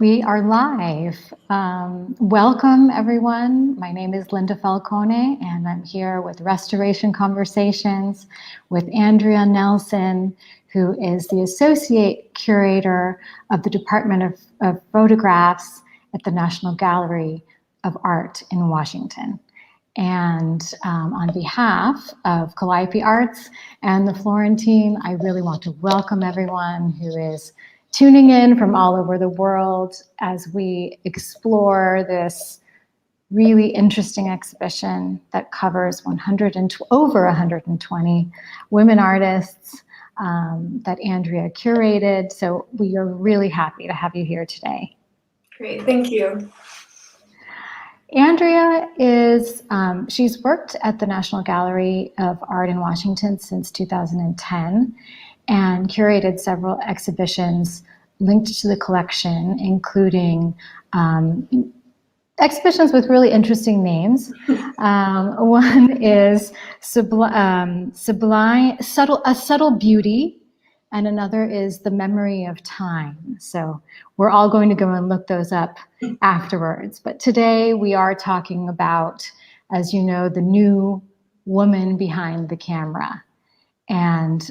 We are live. Welcome, everyone. My name is Linda Falcone, and I'm here with Restoration Conversations with Andrea Nelson, who is the Associate Curator of the Department of Photographs at the National Gallery of Art in Washington. And on behalf of Calliope Arts and the Florentine, I really want to welcome everyone who is tuning in from all over the world as we explore this really interesting exhibition that covers over 120 women artists that Andrea curated. So we are really happy to have you here today. Great, thank you. Andrea is, she's worked at the National Gallery of Art in Washington since 2010 and curated several exhibitions linked to the collection, including exhibitions with really interesting names. One is A Subtle Beauty, and another is The Memory of Time. So we're all going to go and look those up afterwards. But today we are talking about, as you know, the new woman behind the camera. And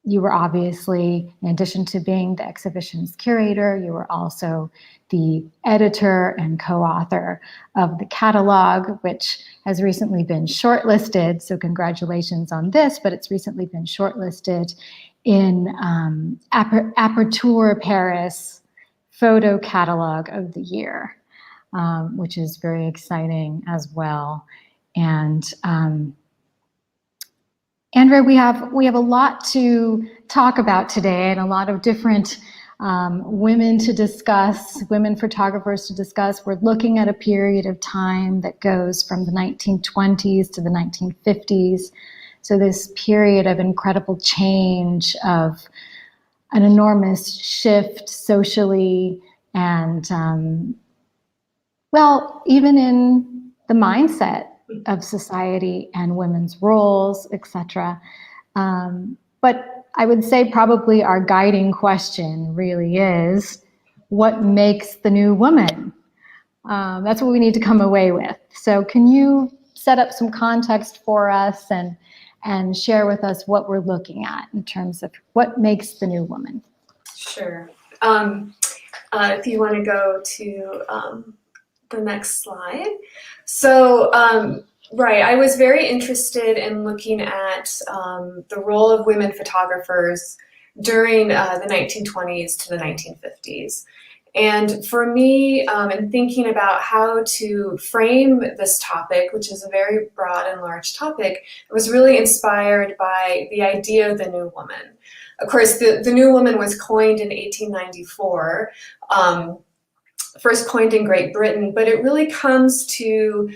you were obviously, in addition to being the exhibition's curator, you were also the editor and co-author of the catalog, which has recently been shortlisted. So congratulations on this, but it's recently been shortlisted in Aperture Paris Photo Catalog of the Year, which is very exciting as well. And Andrea, we have a lot to talk about today and a lot of different women to discuss, women photographers to discuss. We're looking at a period of time that goes from the 1920s to the 1950s. So this period of incredible change, of an enormous shift socially and, well, even in the mindset of society and women's roles, etc. But I would say probably our guiding question really is, what makes the new woman? That's what we need to come away with. So can you set up some context for us and share with us what we're looking at in terms of what makes the new woman? Sure. If you want to go to the next slide. So, right, I was very interested in looking at the role of women photographers during the 1920s to the 1950s. And for me, in thinking about how to frame this topic, which is a very broad and large topic, I was really inspired by the idea of the new woman. Of course, the new woman was coined in 1894, first coined in Great Britain, but it really comes to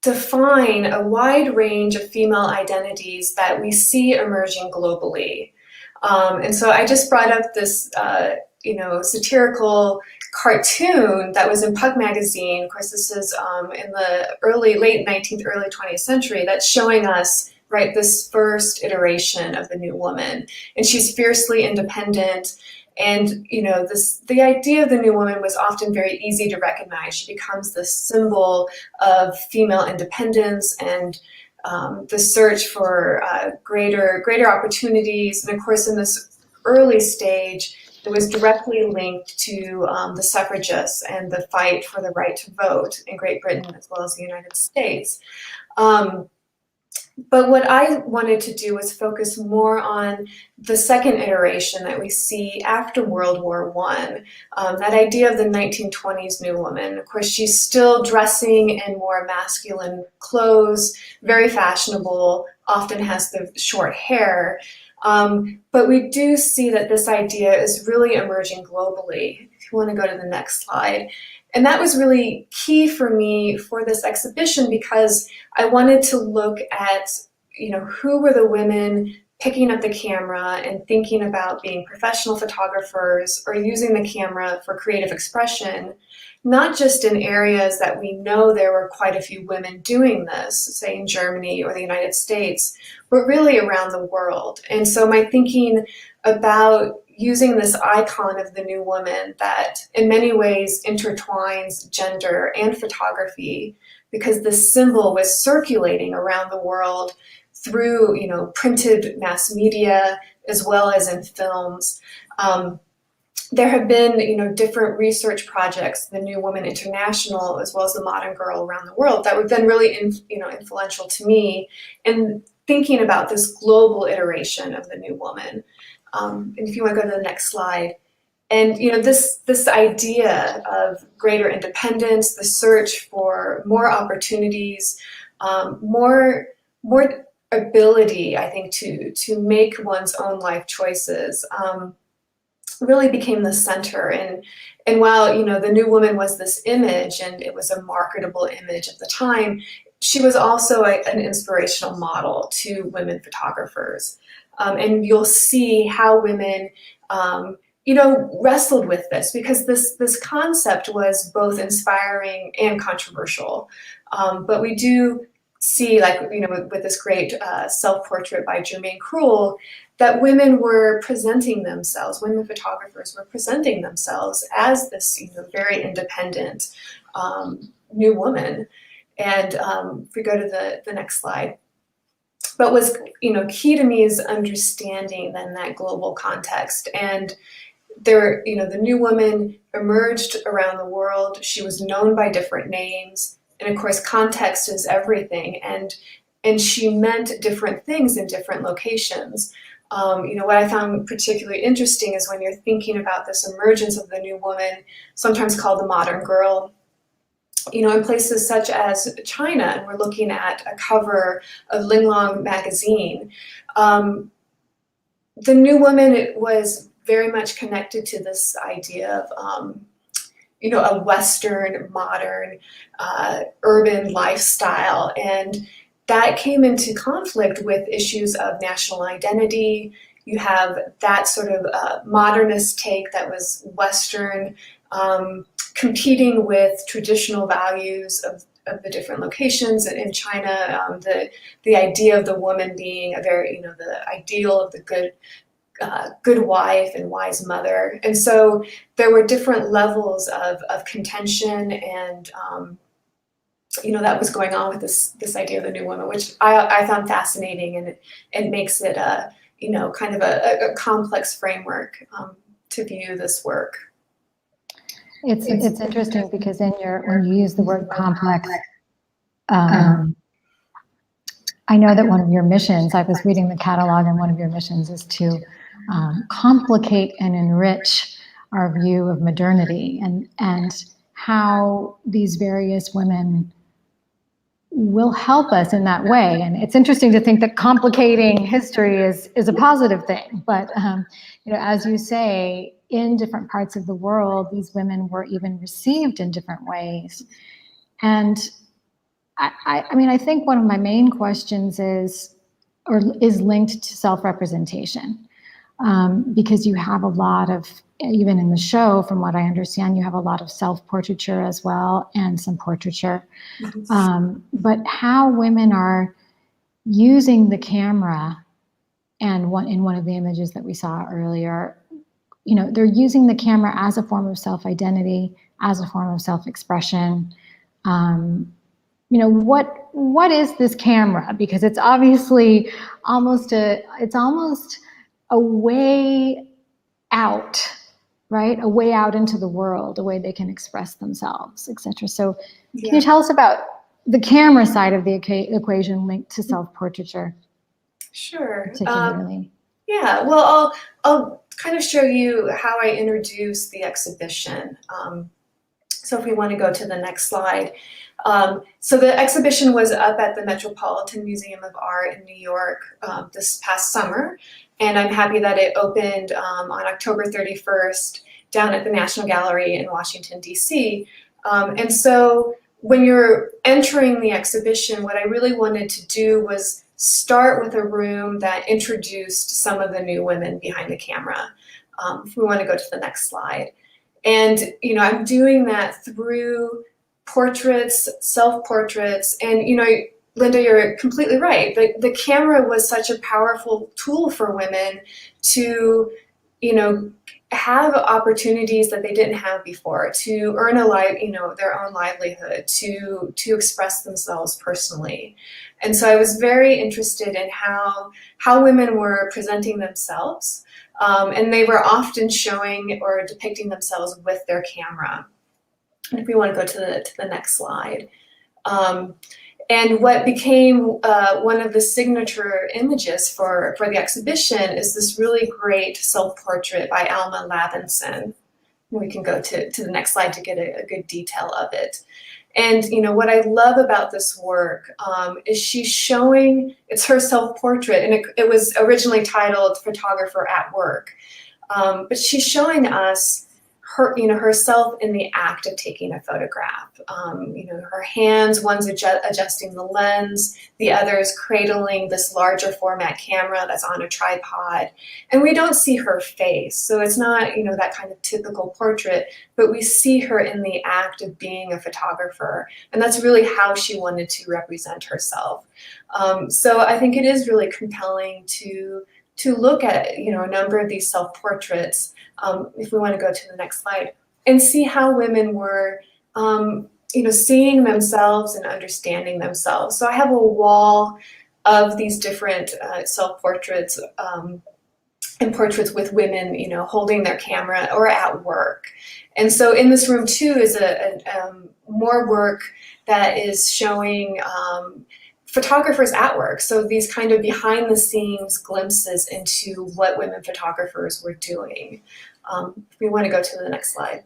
define a wide range of female identities that we see emerging globally. And so I just brought up this satirical cartoon that was in Puck magazine. Of course, this is in the late 19th, early 20th century, that's showing us, right, this first iteration of the new woman. And she's fiercely independent. And, the idea of the new woman was often very easy to recognize. She becomes the symbol of female independence and the search for greater opportunities. And of course, in this early stage, it was directly linked to the suffragists and the fight for the right to vote in Great Britain as well as the United States. But what I wanted to do was focus more on the second iteration that we see after World War I, that idea of the 1920s new woman. Of course, she's still dressing in more masculine clothes, very fashionable, often has the short hair. But we do see that this idea is really emerging globally. If you want to go to the next slide. And that was really key for me for this exhibition, because I wanted to look at, who were the women picking up the camera and thinking about being professional photographers or using the camera for creative expression, not just in areas that we know there were quite a few women doing this, say in Germany or the United States, but really around the world. And so my thinking about, using this icon of the new woman that in many ways intertwines gender and photography, because this symbol was circulating around the world through, printed mass media as well as in films. There have been, different research projects, the New Woman International, as well as the Modern Girl around the world, that have been really, influential to me in thinking about this global iteration of the new woman. And if you want to go to the next slide. And this idea of greater independence, the search for more opportunities, more ability, I think, to make one's own life choices, really became the center. And while the new woman was this image, and it was a marketable image at the time, she was also an inspirational model to women photographers. And you'll see how women, wrestled with this, because this concept was both inspiring and controversial. But we do see, with this great self-portrait by Germaine Krull, that women were presenting themselves, women photographers were presenting themselves as this, very independent new woman. And if we go to the next slide. But was, key to me is understanding then that global context. And there, the new woman emerged around the world. She was known by different names. And of course, context is everything. And she meant different things in different locations. What I found particularly interesting is when you're thinking about this emergence of the new woman, sometimes called the modern girl, in places such as China, and we're looking at a cover of Linglong magazine. The new woman was very much connected to this idea of, a Western, modern, urban lifestyle. And that came into conflict with issues of national identity. You have that sort of modernist take that was Western, competing with traditional values of the different locations. In China, the idea of the woman being a very, the ideal of the good wife and wise mother. And so there were different levels of contention and, that was going on with this idea of the new woman, which I found fascinating, and it makes it kind of a complex framework to view this work. It's interesting because when you use the word complex, I know that one of your missions, I was reading the catalog, and one of your missions is to complicate and enrich our view of modernity, and how these various women will help us in that way. And it's interesting to think that complicating history is a positive thing, but as you say, in different parts of the world, these women were even received in different ways. And I think one of my main questions is linked to self-representation, because you have a lot of, even in the show, from what I understand, you have a lot of self-portraiture as well, and some portraiture. But how women are using the camera, and in one of the images that we saw earlier, they're using the camera as a form of self-identity, as a form of self-expression. What is this camera? Because it's obviously almost a way out, right? A way out into the world, a way they can express themselves, etc. So can you tell us about the camera side of the equation linked to self-portraiture? Sure. Particularly. Well, I'll kind of show you how I introduced the exhibition. So if we want to go to the next slide. So the exhibition was up at the Metropolitan Museum of Art in New York this past summer, and I'm happy that it opened on October 31st down at the National Gallery in Washington, D.C. And so when you're entering the exhibition, what I really wanted to do was start with a room that introduced some of the new women behind the camera. If we want to go to the next slide. And, I'm doing that through portraits, self-portraits, and, Linda, you're completely right. The camera was such a powerful tool for women to, have opportunities that they didn't have before to earn their own livelihood, to express themselves personally. And so I was very interested in how women were presenting themselves, and they were often showing or depicting themselves with their camera. And if we want to go to the next slide. And what became one of the signature images for the exhibition is this really great self-portrait by Alma Lavinson. We can go to the next slide to get a good detail of it. And what I love about this work is she's showing, it's her self-portrait, and it was originally titled Photographer at Work. But she's showing us herself in the act of taking a photograph. Her hands, one's adjusting the lens, the other's cradling this larger format camera that's on a tripod. And we don't see her face, so it's not, that kind of typical portrait, but we see her in the act of being a photographer. And that's really how she wanted to represent herself. So I think it is really compelling to look at, a number of these self-portraits, if we want to go to the next slide, and see how women were, seeing themselves and understanding themselves. So I have a wall of these different self-portraits and portraits with women, holding their camera or at work. And so in this room too is more work that is showing photographers at work. So these kind of behind the scenes glimpses into what women photographers were doing. If we want to go to the next slide.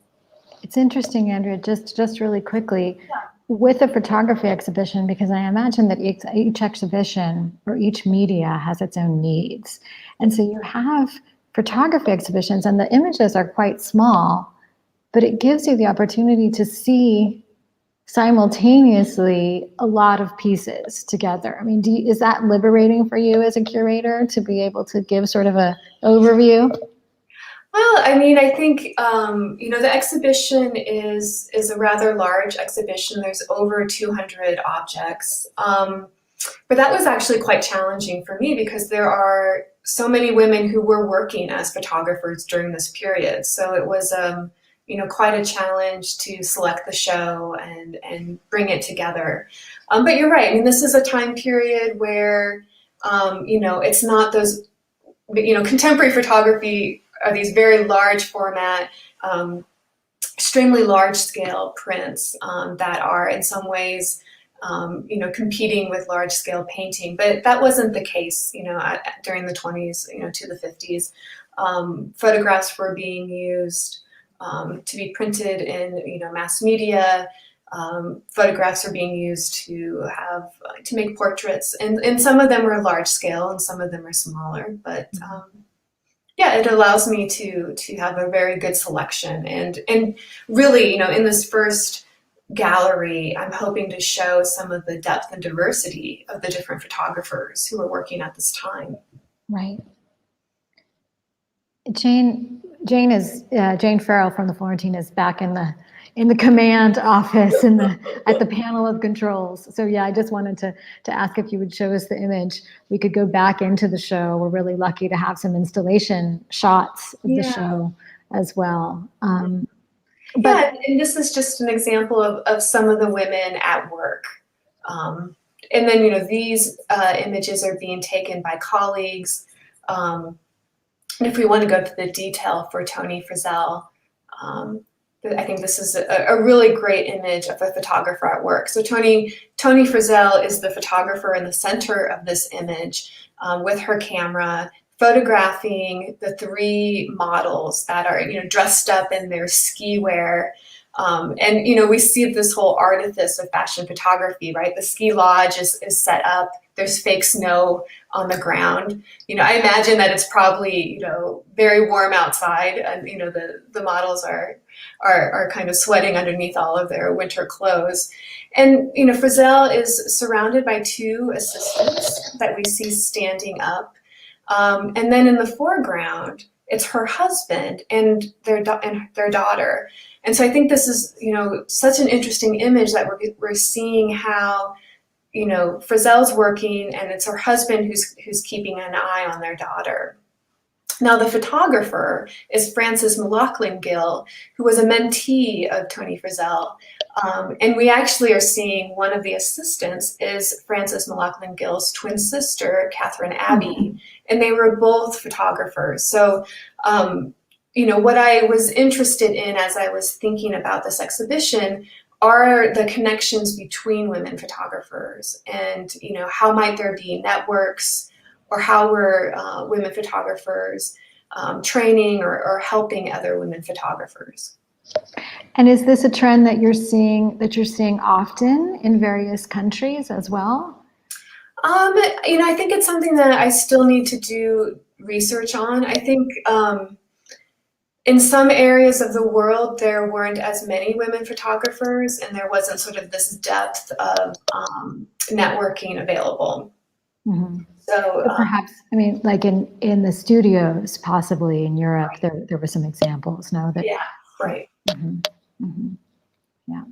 It's interesting, Andrea, just really quickly, with a photography exhibition, because I imagine that each exhibition or each media has its own needs. And so you have photography exhibitions and the images are quite small, but it gives you the opportunity to see simultaneously a lot of pieces together. I mean, is that liberating for you as a curator to be able to give sort of an overview? Well, I mean, I think, the exhibition is a rather large exhibition. There's over 200 objects. But that was actually quite challenging for me because there are so many women who were working as photographers during this period. So it was, quite a challenge to select the show and bring it together. But you're right. I mean, this is a time period where, it's not those, contemporary photography are these very large format, extremely large scale prints that are in some ways, competing with large scale painting. But that wasn't the case, during the 20s, to the 50s. Photographs were being used to be printed in, mass media. Photographs are being used to make portraits, and some of them are large scale and some of them are smaller. But it allows me to have a very good selection, and really, in this first gallery, I'm hoping to show some of the depth and diversity of the different photographers who were working at this time. Right. Jane Farrell from the Florentine is back in the command office at the panel of controls. So yeah, I just wanted to ask if you would show us the image. We could go back into the show. We're really lucky to have some installation shots of the show as well. And this is just an example of some of the women at work. And then, these images are being taken by colleagues. And if we want to go to the detail for Toni Frizzell, I think this is a really great image of a photographer at work. So Toni Frizzell is the photographer in the center of this image with her camera, photographing the three models that are, dressed up in their ski wear. And, we see this whole artifice of fashion photography, right? The ski lodge is set up. There's fake snow on the ground. I imagine that it's probably, very warm outside, and, the models are kind of sweating underneath all of their winter clothes. And, Frizzell is surrounded by two assistants that we see standing up. And then in the foreground, it's her husband and their daughter. And so I think this is, such an interesting image that we're seeing how, Frizzell's working, and it's her husband who's keeping an eye on their daughter. Now, the photographer is Frances McLaughlin Gill, who was a mentee of Tony Frizzell. And we actually are seeing one of the assistants is Frances McLaughlin Gill's twin sister, Catherine Abbey, and they were both photographers. So, what I was interested in as I was thinking about this exhibition are the connections between women photographers, and how might there be networks, or how were women photographers training or helping other women photographers. And is this a trend that you're seeing often in various countries as well? I think it's something that I still need to do research on. I think in some areas of the world, there weren't as many women photographers, and there wasn't sort of this depth of networking available. Mm-hmm. So perhaps, like in the studios, possibly in Europe, there were some examples. No, that yeah, right. Mm-hmm. Mm-hmm. Yeah.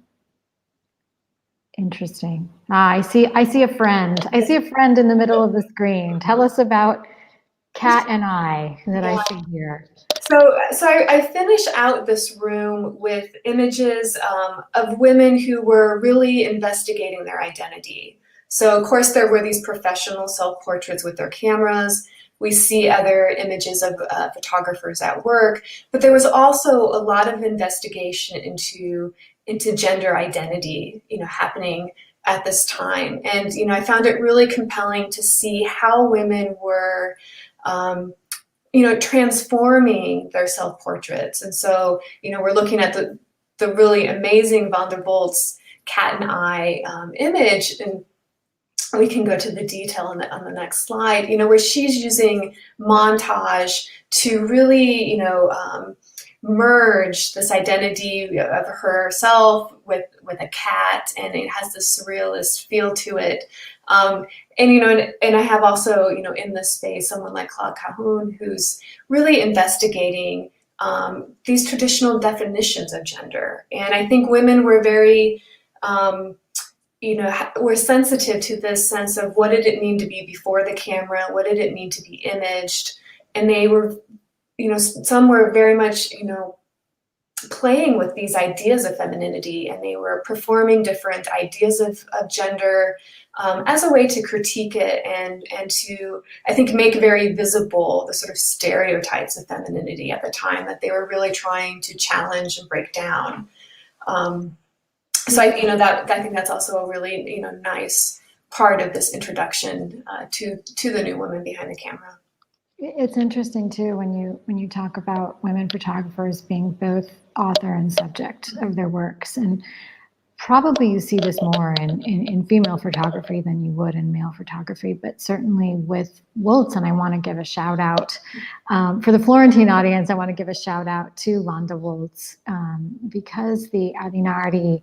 Interesting. I see a friend. I see a friend in the middle of the screen. Tell us about Cat and I that I see here. So I finish out this room with images of women who were really investigating their identity. So of course there were these professional self-portraits with their cameras. We see other images of photographers at work, but there was also a lot of investigation into gender identity, happening at this time. And, I found it really compelling to see how women were, transforming their self-portraits. And so, we're looking at the really amazing Van der Bolt's Cat and I image, and we can go to the detail on the next slide, where she's using montage to really, merge this identity of herself with a cat, and it has this surrealist feel to it. And I have also, in this space, someone like Claude Cahun, who's really investigating these traditional definitions of gender. And I think women were very, we're sensitive to this sense of what did it mean to be before the camera, what did it mean to be imaged, and they were, some were very much, playing with these ideas of femininity, and they were performing different ideas of gender as a way to critique it and to, I think, make very visible the sort of stereotypes of femininity at the time that they were really trying to challenge and break down. So I think that's also a really, nice part of this introduction to the new woman behind the camera. It's interesting too when you talk about women photographers being both author and subject of their works, and probably you see this more in female photography than you would in male photography, but certainly with Woltz. And I want to give a shout out for the Florentine audience. I want to give a shout out to Wanda Woltz because the Adinardi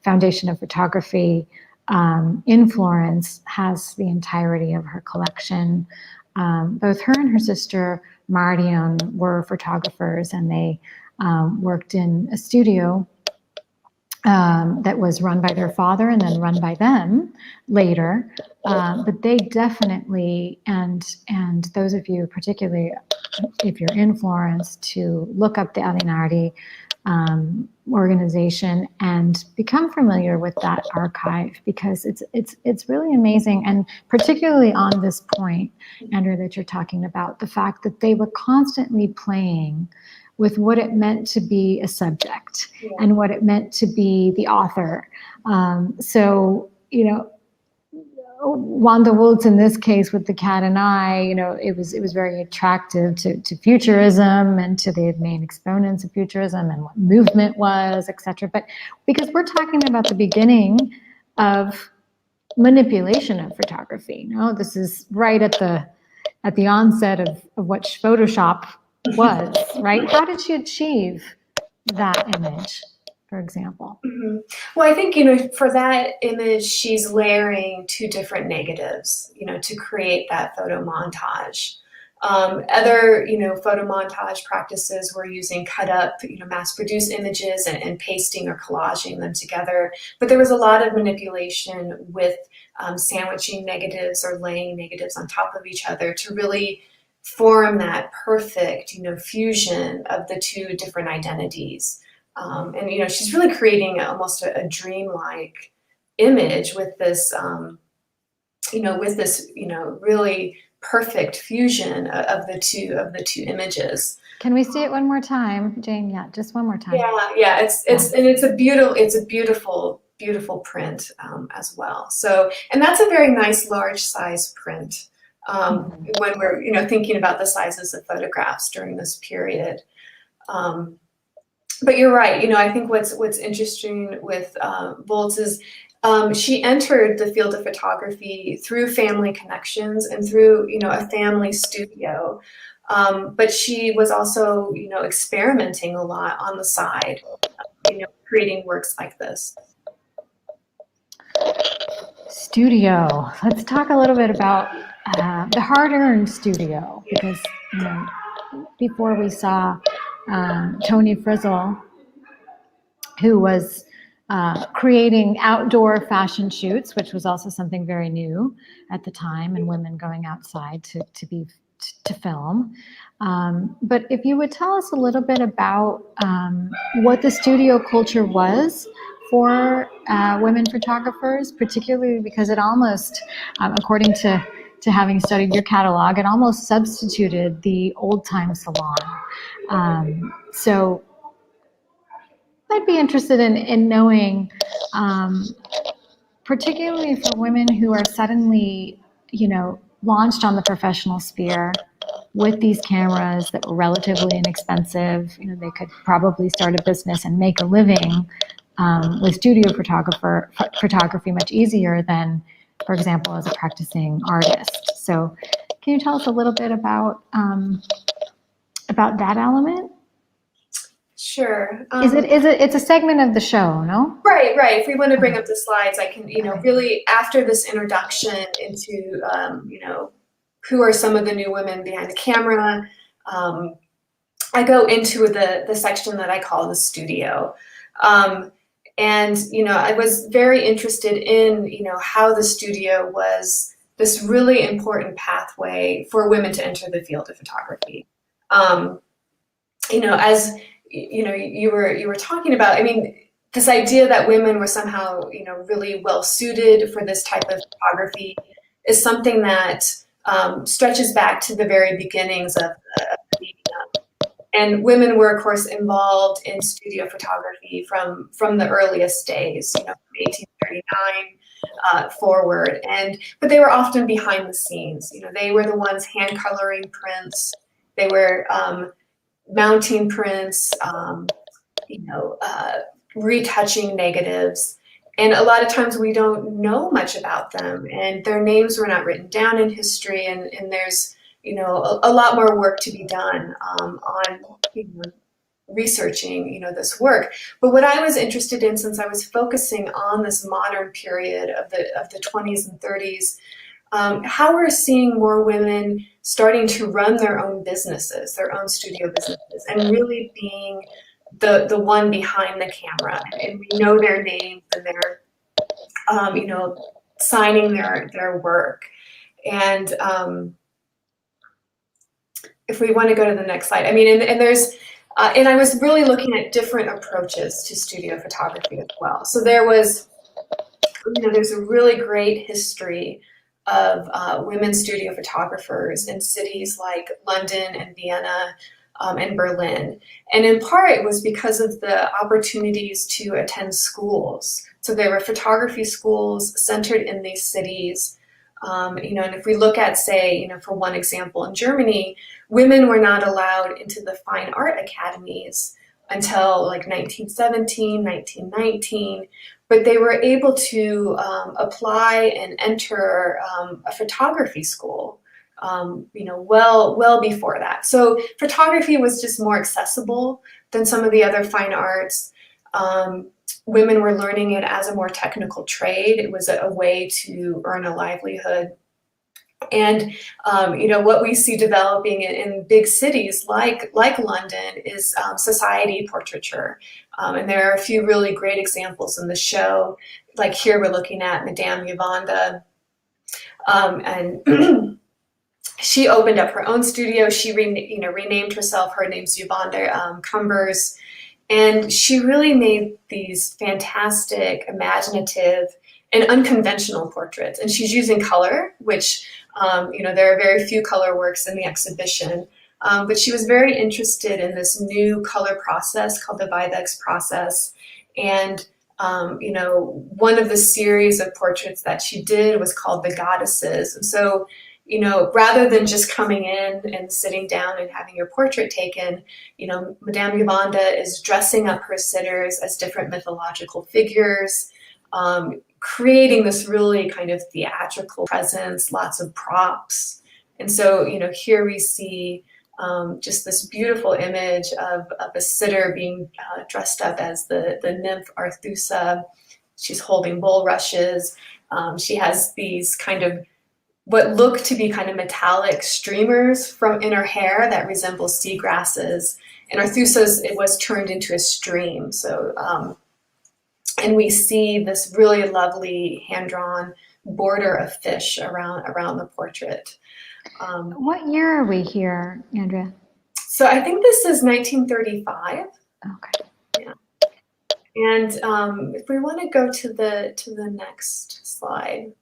Foundation of Photography in Florence has the entirety of her collection. Both her and her sister Marion were photographers, and they worked in a studio that was run by their father and then run by them later. But they definitely, and those of you, particularly if you're in Florence, to look up the Adinardi organization and become familiar with that archive, because it's really amazing. And particularly on this point, Andrea, that you're talking about, the fact that they were constantly playing with what it meant to be a subject and what it meant to be the author. So, Wanda Woltz in this case with the Cat and I, it was very attractive to futurism and to the main exponents of futurism and what movement was, etc. But because we're talking about the beginning of manipulation of photography, this is right at the onset of what Photoshop was, right? How did she achieve that image, for example? Mm-hmm. Well, I think, for that image, she's layering two different negatives, to create that photo montage. Other, photo montage practices were using cut up, mass-produced images and pasting or collaging them together. But there was a lot of manipulation with sandwiching negatives or laying negatives on top of each other to really form that perfect, fusion of the two different identities. And she's really creating almost a dreamlike image with this, really perfect fusion of the two images. Can we see it one more time, Jane? Yeah, just one more time. Yeah. It's a beautiful print as well. So, and that's a very nice large size print when we're thinking about the sizes of photographs during this period. But you're right. I think what's interesting with Volz is she entered the field of photography through family connections and through a family studio. But she was also experimenting a lot on the side, creating works like this. Studio. Let's talk a little bit about the hard-earned studio, because before we saw Tony Frizzle, who was creating outdoor fashion shoots, which was also something very new at the time, and women going outside to film. But if you would tell us a little bit about what the studio culture was for women photographers, particularly because it almost, according to having studied your catalog, it almost substituted the old-time salon. So I'd be interested in knowing, particularly for women who are suddenly, launched on the professional sphere with these cameras that were relatively inexpensive. They could probably start a business and make a living with studio photography much easier than, for example, as a practicing artist. So, can you tell us a little bit about that element? Sure. It's a segment of the show, no? Right. If we want to bring up the slides, I can, really after this introduction into, who are some of the new women behind the camera, I go into the section that I call the studio. And, I was very interested in, how the studio was this really important pathway for women to enter the field of photography. As you were talking about, this idea that women were somehow, really well suited for this type of photography is something that stretches back to the very beginnings of the medium. And women were, of course, involved in studio photography from the earliest days, from 1839 forward. But they were often behind the scenes. They were the ones hand coloring prints. They were mounting prints, retouching negatives. And a lot of times we don't know much about them, and their names were not written down in history, and there's a lot more work to be done on researching this work. But what I was interested in, since I was focusing on this modern period of the 20s and 30s, how we're seeing more women starting to run their own businesses, their own studio businesses, and really being the one behind the camera. And we know their names, and they're signing their work. And if we want to go to the next slide, and there's and I was really looking at different approaches to studio photography as well. So there's a really great history of women studio photographers in cities like London and Vienna and Berlin. And in part, it was because of the opportunities to attend schools. So there were photography schools centered in these cities. And if we look at, say, for one example, in Germany, women were not allowed into the fine art academies until like 1917, 1919. But they were able to apply and enter a photography school, well before that. So photography was just more accessible than some of the other fine arts. Women were learning it as a more technical trade. It was a way to earn a livelihood. And what we see developing in big cities like London is society portraiture. And there are a few really great examples in the show. Like here we're looking at Madame Yolande. And she opened up her own studio. She renamed herself. Her name's Yvonne Cumbers. And she really made these fantastic, imaginative, and unconventional portraits. And she's using color, which, there are very few color works in the exhibition. But she was very interested in this new color process called the Vivex process. And, one of the series of portraits that she did was called The Goddesses. And so, rather than just coming in and sitting down and having your portrait taken, Madame Yolanda is dressing up her sitters as different mythological figures, creating this really kind of theatrical presence, lots of props. And so, here we see just this beautiful image of a sitter being dressed up as the nymph Arthusa. She's holding bulrushes. She has these kind of what look to be kind of metallic streamers in her hair that resemble seagrasses. And Arthusa's, it was turned into a stream. So, and we see this really lovely hand-drawn border of fish around the portrait. What year are we here, Andrea? So I think this is 1935. Okay. Yeah. And if we want to go to the next slide.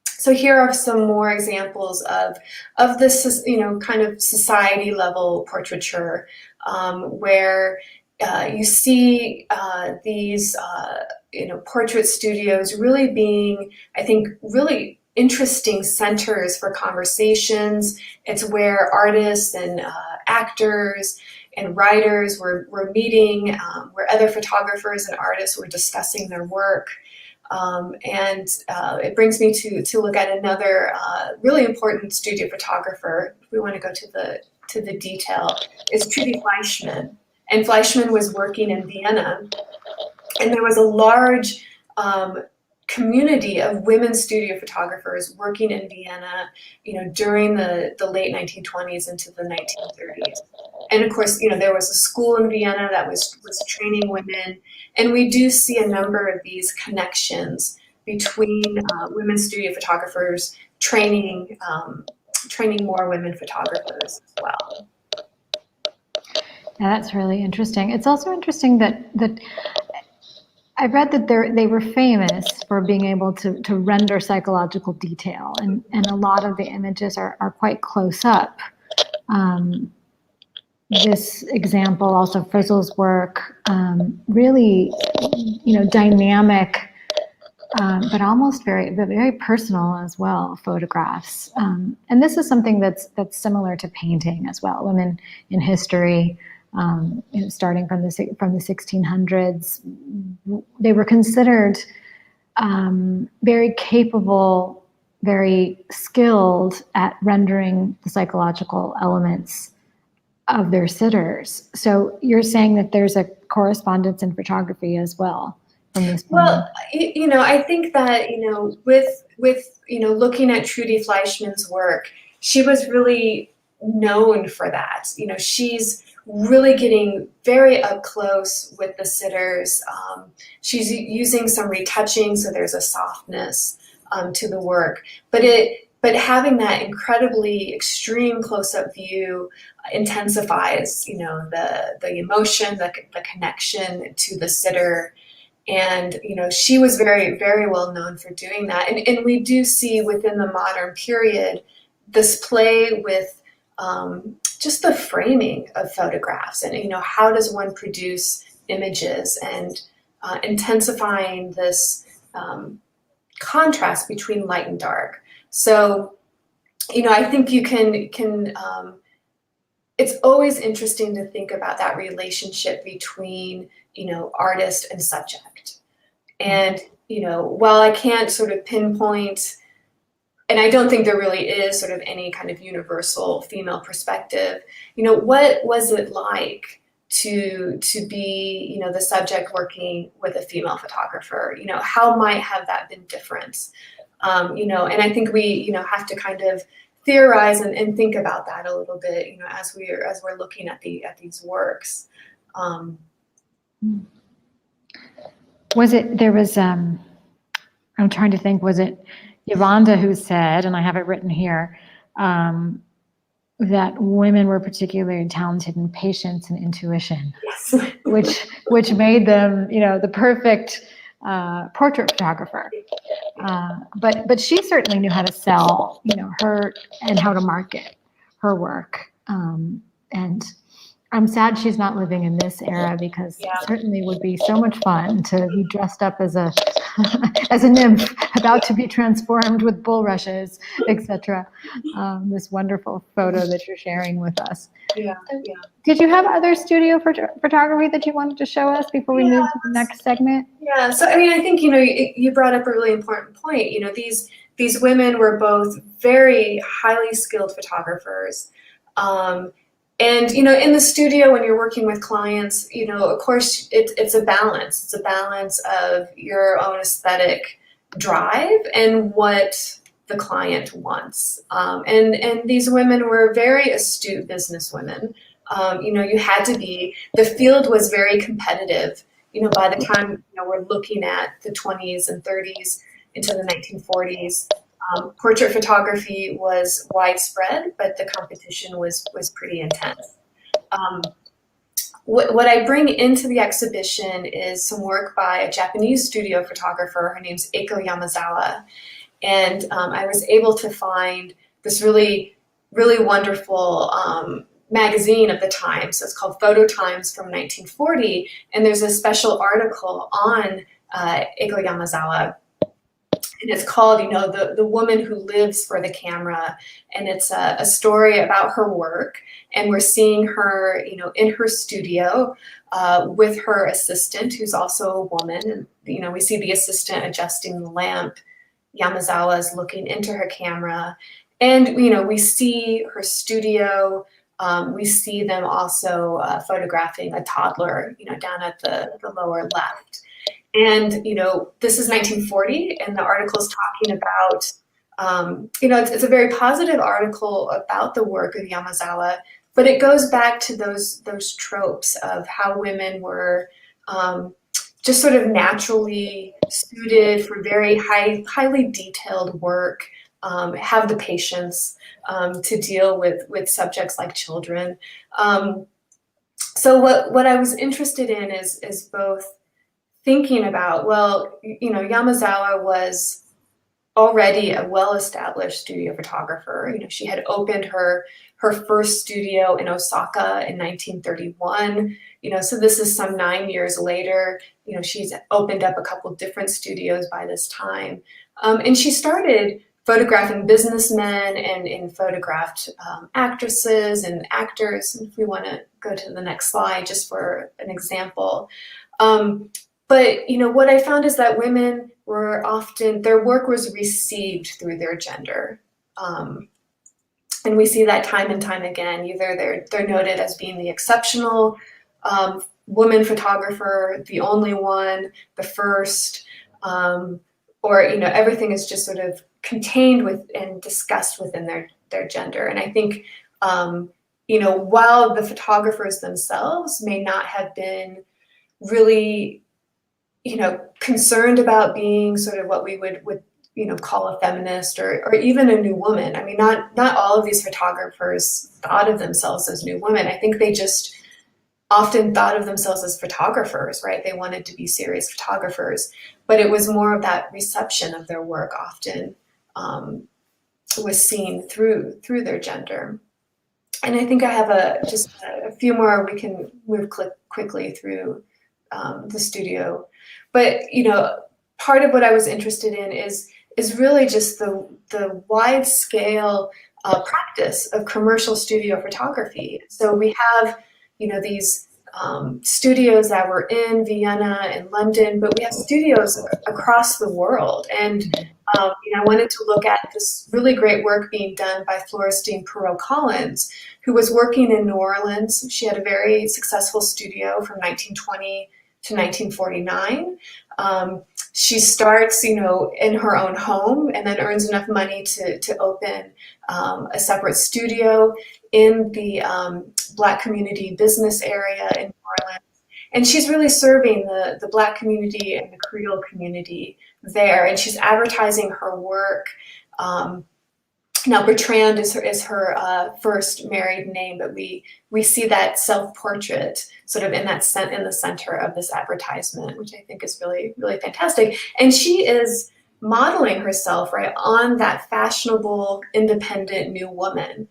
So here are some more examples of this, kind of society level portraiture, where you see these, portrait studios really being, I think, really interesting centers for conversations. It's where artists and actors and writers were meeting, where other photographers and artists were discussing their work. And it brings me to look at another really important studio photographer. If we want to go to the detail, is Trudy Fleischmann. And Fleischmann was working in Vienna, and there was a large community of women studio photographers working in Vienna, during the late 1920s into the 1930s. And of course, there was a school in Vienna that was training women. And we do see a number of these connections between women studio photographers training more women photographers as well. Yeah, that's really interesting. It's also interesting that I read that they were famous for being able to render psychological detail, and a lot of the images are quite close up. This example, also Frizzle's work, really, dynamic, but almost very personal as well, photographs. And this is something that's similar to painting as well. Women in history, starting from the 1600s, they were considered very capable, very skilled at rendering the psychological elements of their sitters. So you're saying that there's a correspondence in photography as well from this point. Well, I think that, with looking at Trudy Fleischmann's work, she was really known for that. She's really getting very up close with the sitters. She's using some retouching, so there's a softness to the work, but having that incredibly extreme close-up view intensifies, the emotion, the connection to the sitter. And, she was very, very well known for doing that. And we do see within the modern period this play with just the framing of photographs and, how does one produce images, and intensifying this contrast between light and dark. So, I think you can it's always interesting to think about that relationship between, artist and subject. And, while I can't sort of pinpoint, and I don't think there really is sort of any kind of universal female perspective, what was it like to be, the subject working with a female photographer? How might have that been different? And I think we, have to kind of theorize and think about that a little bit, as we're looking at these works. I'm trying to think, was it Yolanda who said, and I have it written here, that women were particularly talented in patience and intuition, Yes. which made them, you know, the perfect portrait photographer. But she certainly knew how to sell, you know, her and how to market her work. And I'm sad she's not living in this era, because Yeah. it certainly would be so much fun to be dressed up as a as a nymph about to be transformed with bulrushes, etc. This wonderful photo that you're sharing with us. Yeah. Yeah. Did you have other studio photography that you wanted to show us before we move to the next segment? Yeah. So, I mean, I think, you know, you brought up a really important point. You know, these women were both very highly skilled photographers. And, you know, in the studio, when you're working with clients, you know, of course, it's a balance. It's a balance of your own aesthetic drive and what the client wants. And these women were very astute businesswomen. You know, you had to be, the field was very competitive. You know, by the time, you know, we're looking at the 20s and 30s into the 1940s, portrait photography was widespread, but the competition was pretty intense. What I bring into the exhibition is some work by a Japanese studio photographer. Her name's Eiko Yamazawa. And I was able to find this really, really wonderful magazine of the time. So it's called Photo Times from 1940. And there's a special article on Eiko Yamazawa. And it's called, you know, the woman who lives for the camera. And it's a story about her work. And we're seeing her, you know, in her studio with her assistant, who's also a woman. And, you know, we see the assistant adjusting the lamp. Yamazawa is looking into her camera. And, you know, we see her studio. We see them also photographing a toddler, you know, down at the lower left. And, you know, this is 1940, and the article is talking about, you know, it's a very positive article about the work of Yamazawa, but it goes back to those tropes of how women were just sort of naturally suited for very highly detailed work, have the patience to deal with subjects like children. So what I was interested in is both thinking about, well, you know, Yamazawa was already a well-established studio photographer. You know, she had opened her first studio in Osaka in 1931. You know, so this is some 9 years later. You know, she's opened up a couple different studios by this time. And she started photographing businessmen and photographed actresses and actors. And if we want to go to the next slide, just for an example. But, you know, what I found is that women were often, their work was received through their gender. And we see that time and time again. Either they're noted as being the exceptional woman photographer, the only one, the first, or, you know, everything is just sort of contained with and discussed within their gender. And I think, you know, while the photographers themselves may not have been really, you know, concerned about being sort of what we would you know, call a feminist or even a new woman. I mean, not all of these photographers thought of themselves as new women. I think they just often thought of themselves as photographers, right? They wanted to be serious photographers, but it was more of that reception of their work often was seen through their gender. And I think I have just a few more. We can move quickly through the studio. But, you know, part of what I was interested in is really just the wide scale practice of commercial studio photography. So we have, you know, these studios that were in Vienna and London, but we have studios across the world. And you know, I wanted to look at this really great work being done by Florestine Perot-Collins, who was working in New Orleans. She had a very successful studio from 1920 to 1949. She starts, you know, in her own home and then earns enough money to open a separate studio in the Black community business area in New Orleans. And she's really serving the Black community and the Creole community there. And she's advertising her work Now, Bertrand is her first married name, but we see that self-portrait sort of in the center of this advertisement, which I think is really, really fantastic. And she is modeling herself, right, on that fashionable, independent new woman.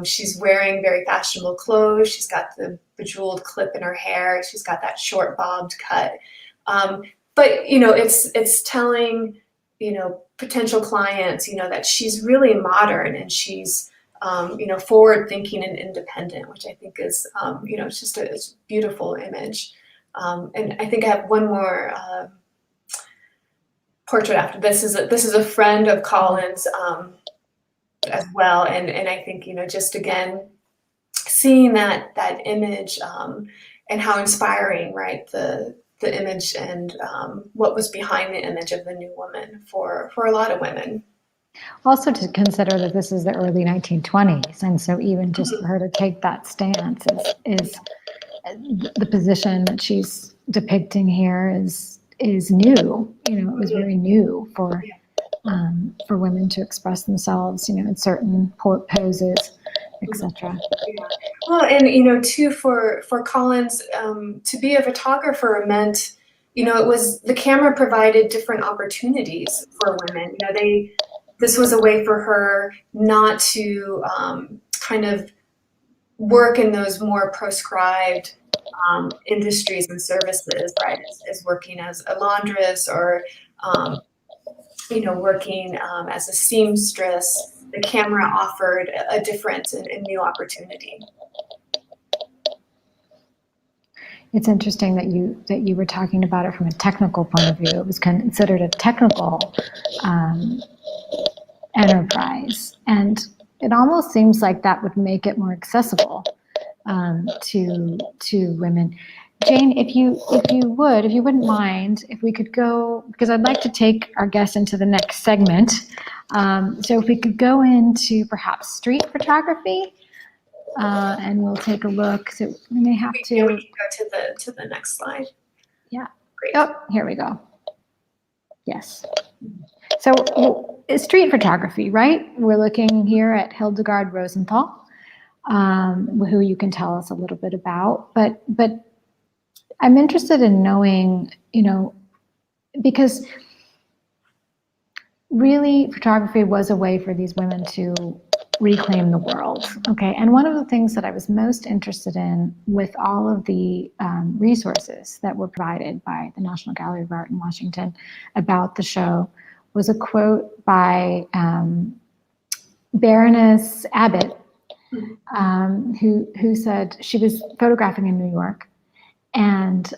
She's wearing very fashionable clothes. She's got the bejeweled clip in her hair. She's got that short bobbed cut. But, you know, it's telling, you know, potential clients, you know, that she's really modern and she's, you know, forward thinking and independent, which I think is, you know, it's just it's a beautiful image. And I think I have one more portrait after this. This is a friend of Colin's as well. And I think, you know, just again, seeing that image and how inspiring, right, the image and what was behind the image of the new woman for a lot of women. Also to consider that this is the early 1920s, and so even just for her to take that stance is the position that she's depicting here is new. You know, it was very new for women to express themselves, you know, in certain poses, etc. Well, and you know, too, for Collins, to be a photographer meant, you know, it was the camera provided different opportunities for women. You know, this was a way for her not to kind of work in those more proscribed industries and services, right? As working as a laundress or you know, working as a seamstress. The camera offered a different and new opportunity. It's interesting that you were talking about it from a technical point of view. It was considered a technical enterprise, and it almost seems like that would make it more accessible to women. Jane, if you wouldn't mind, if we could go, because I'd like to take our guests into the next segment. So if we could go into perhaps street photography, and we'll take a look. So we may have to. Yeah, we can go to the next slide. Yeah. Great. Oh, here we go. Yes. So street photography, right? We're looking here at Hildegard Rosenthal, who you can tell us a little bit about, but I'm interested in knowing, you know, because really photography was a way for these women to reclaim the world. Okay, and one of the things that I was most interested in with all of the resources that were provided by the National Gallery of Art in Washington about the show was a quote by Baroness Abbott, who said she was photographing in New York, and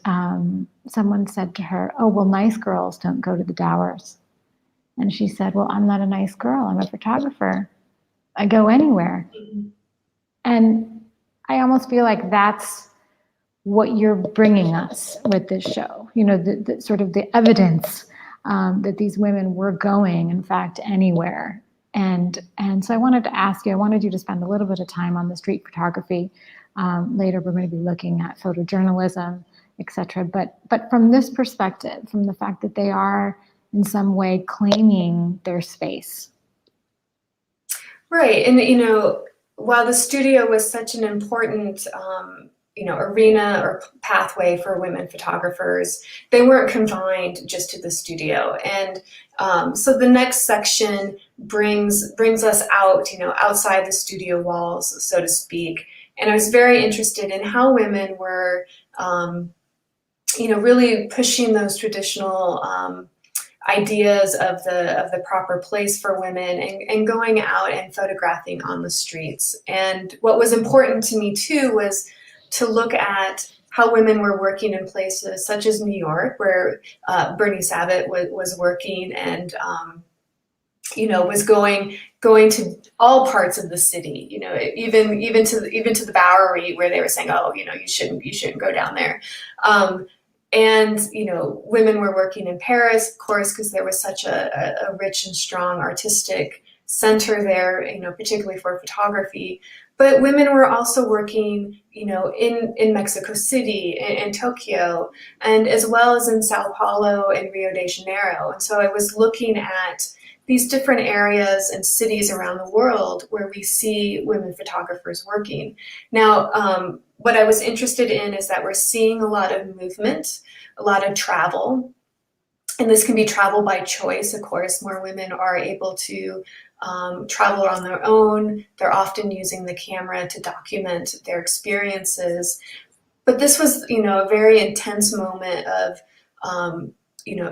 someone said to her, "Oh, well, nice girls don't go to the dowers." And she said, "Well, I'm not a nice girl. I'm a photographer. I go anywhere." And I almost feel like that's what you're bringing us with this show. You know, the sort of the evidence that these women were going, in fact, anywhere. And so I wanted to ask you, I wanted you to spend a little bit of time on the street photography. Later, we're going to be looking at photojournalism, etc. But from this perspective, from the fact that they are in some way claiming their space. Right, and you know, while the studio was such an important you know, arena or pathway for women photographers, they weren't confined just to the studio. And so the next section brings us out, you know, outside the studio walls, so to speak. And I was very interested in how women were, you know, really pushing those traditional ideas of the proper place for women and going out and photographing on the streets. And what was important to me too was to look at how women were working in places such as New York, where Bernice Abbott was working and you know, was going to all parts of the city, you know, even to the Bowery, where they were saying, oh, you know, you shouldn't go down there. And, you know, women were working in Paris, of course, because there was such a rich and strong artistic center there, you know, particularly for photography. But women were also working, you know, in Mexico City, in Tokyo, and as well as in Sao Paulo and Rio de Janeiro. And so I was looking at these different areas and cities around the world where we see women photographers working. Now, what I was interested in is that we're seeing a lot of movement, a lot of travel, and this can be travel by choice. Of course, more women are able to travel on their own. They're often using the camera to document their experiences. But this was, a very intense moment of,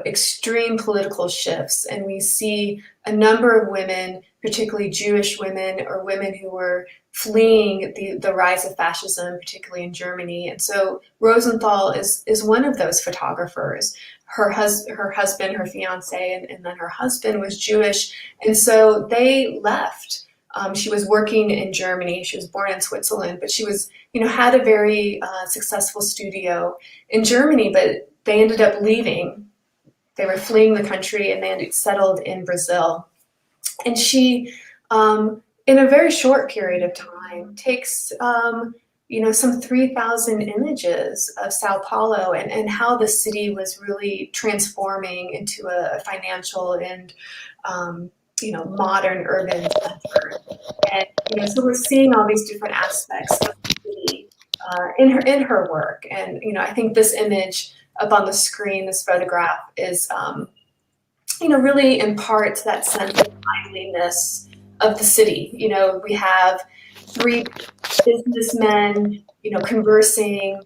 extreme political shifts. And we see a number of women, particularly Jewish women or women who were fleeing the rise of fascism, particularly in Germany. And so Rosenthal is one of those photographers. Her husband, her fiance, and then her husband was Jewish. And so they left. She was working in Germany. She was born in Switzerland, but she was, had a very successful studio in Germany, but they ended up leaving. They were fleeing the country and they settled in Brazil. And she, in a very short period of time, takes, some 3,000 images of Sao Paulo and how the city was really transforming into a financial and, modern urban center. And, so we're seeing all these different aspects of the city in her work. And, I think this image up on the screen, this photograph is, really imparts that sense of liveliness of the city. We have three businessmen, conversing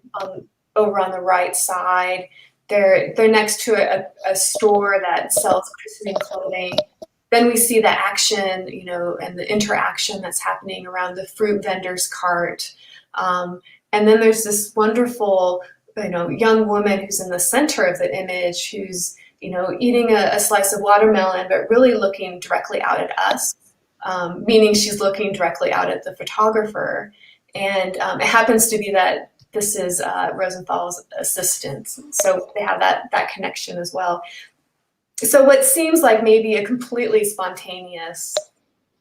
over on the right side. They're next to a store that sells christening clothing. Then we see the action, and the interaction that's happening around the fruit vendor's cart. And then there's this wonderful, young woman who's in the center of the image, who's, eating a slice of watermelon, but really looking directly out at us, meaning she's looking directly out at the photographer. And it happens to be that this is Rosenthal's assistant. So they have that connection as well. So what seems like maybe a completely spontaneous,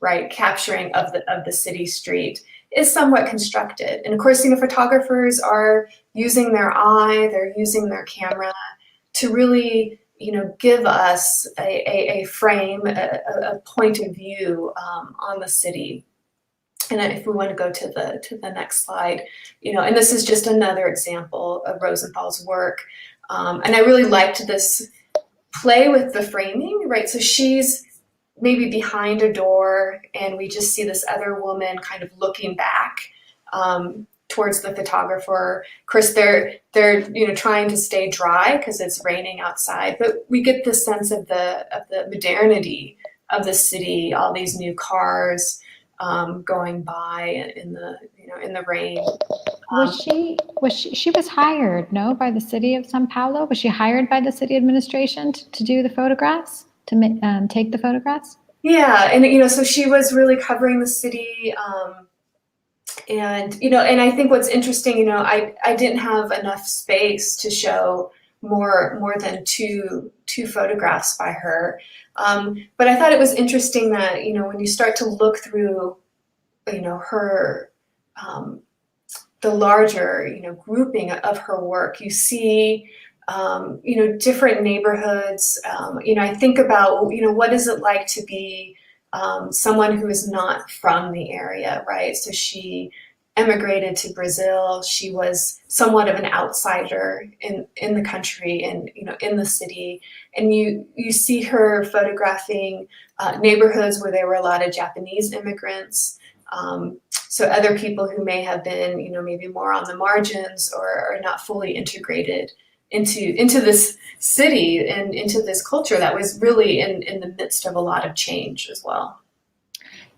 right, capturing of the city street is somewhat constructed. And of course, photographers are using their eye, they're using their camera to really, give us a frame, a point of view on the city. And if we want to go to the next slide, and this is just another example of Rosenthal's work. And I really liked this play with the framing, right? So she's maybe behind a door and we just see this other woman kind of looking back towards the photographer. Of course, they're trying to stay dry because it's raining outside, but we get the sense of the modernity of the city, all these new cars going by in the rain. She was hired, no, by the city of São Paulo? Was she hired by the city administration to do the photographs, to take the photographs? Yeah, and so she was really covering the city, and I think what's interesting, I didn't have enough space to show more than two photographs by her, but I thought it was interesting that when you start to look through, her the larger grouping of her work, you see different neighborhoods. I think about what is it like to be someone who is not from the area, right? So she emigrated to Brazil. She was somewhat of an outsider in the country and in the city. And you see her photographing neighborhoods where there were a lot of Japanese immigrants. So other people who may have been, maybe more on the margins or are not fully integrated into this city and into this culture that was really in the midst of a lot of change as well.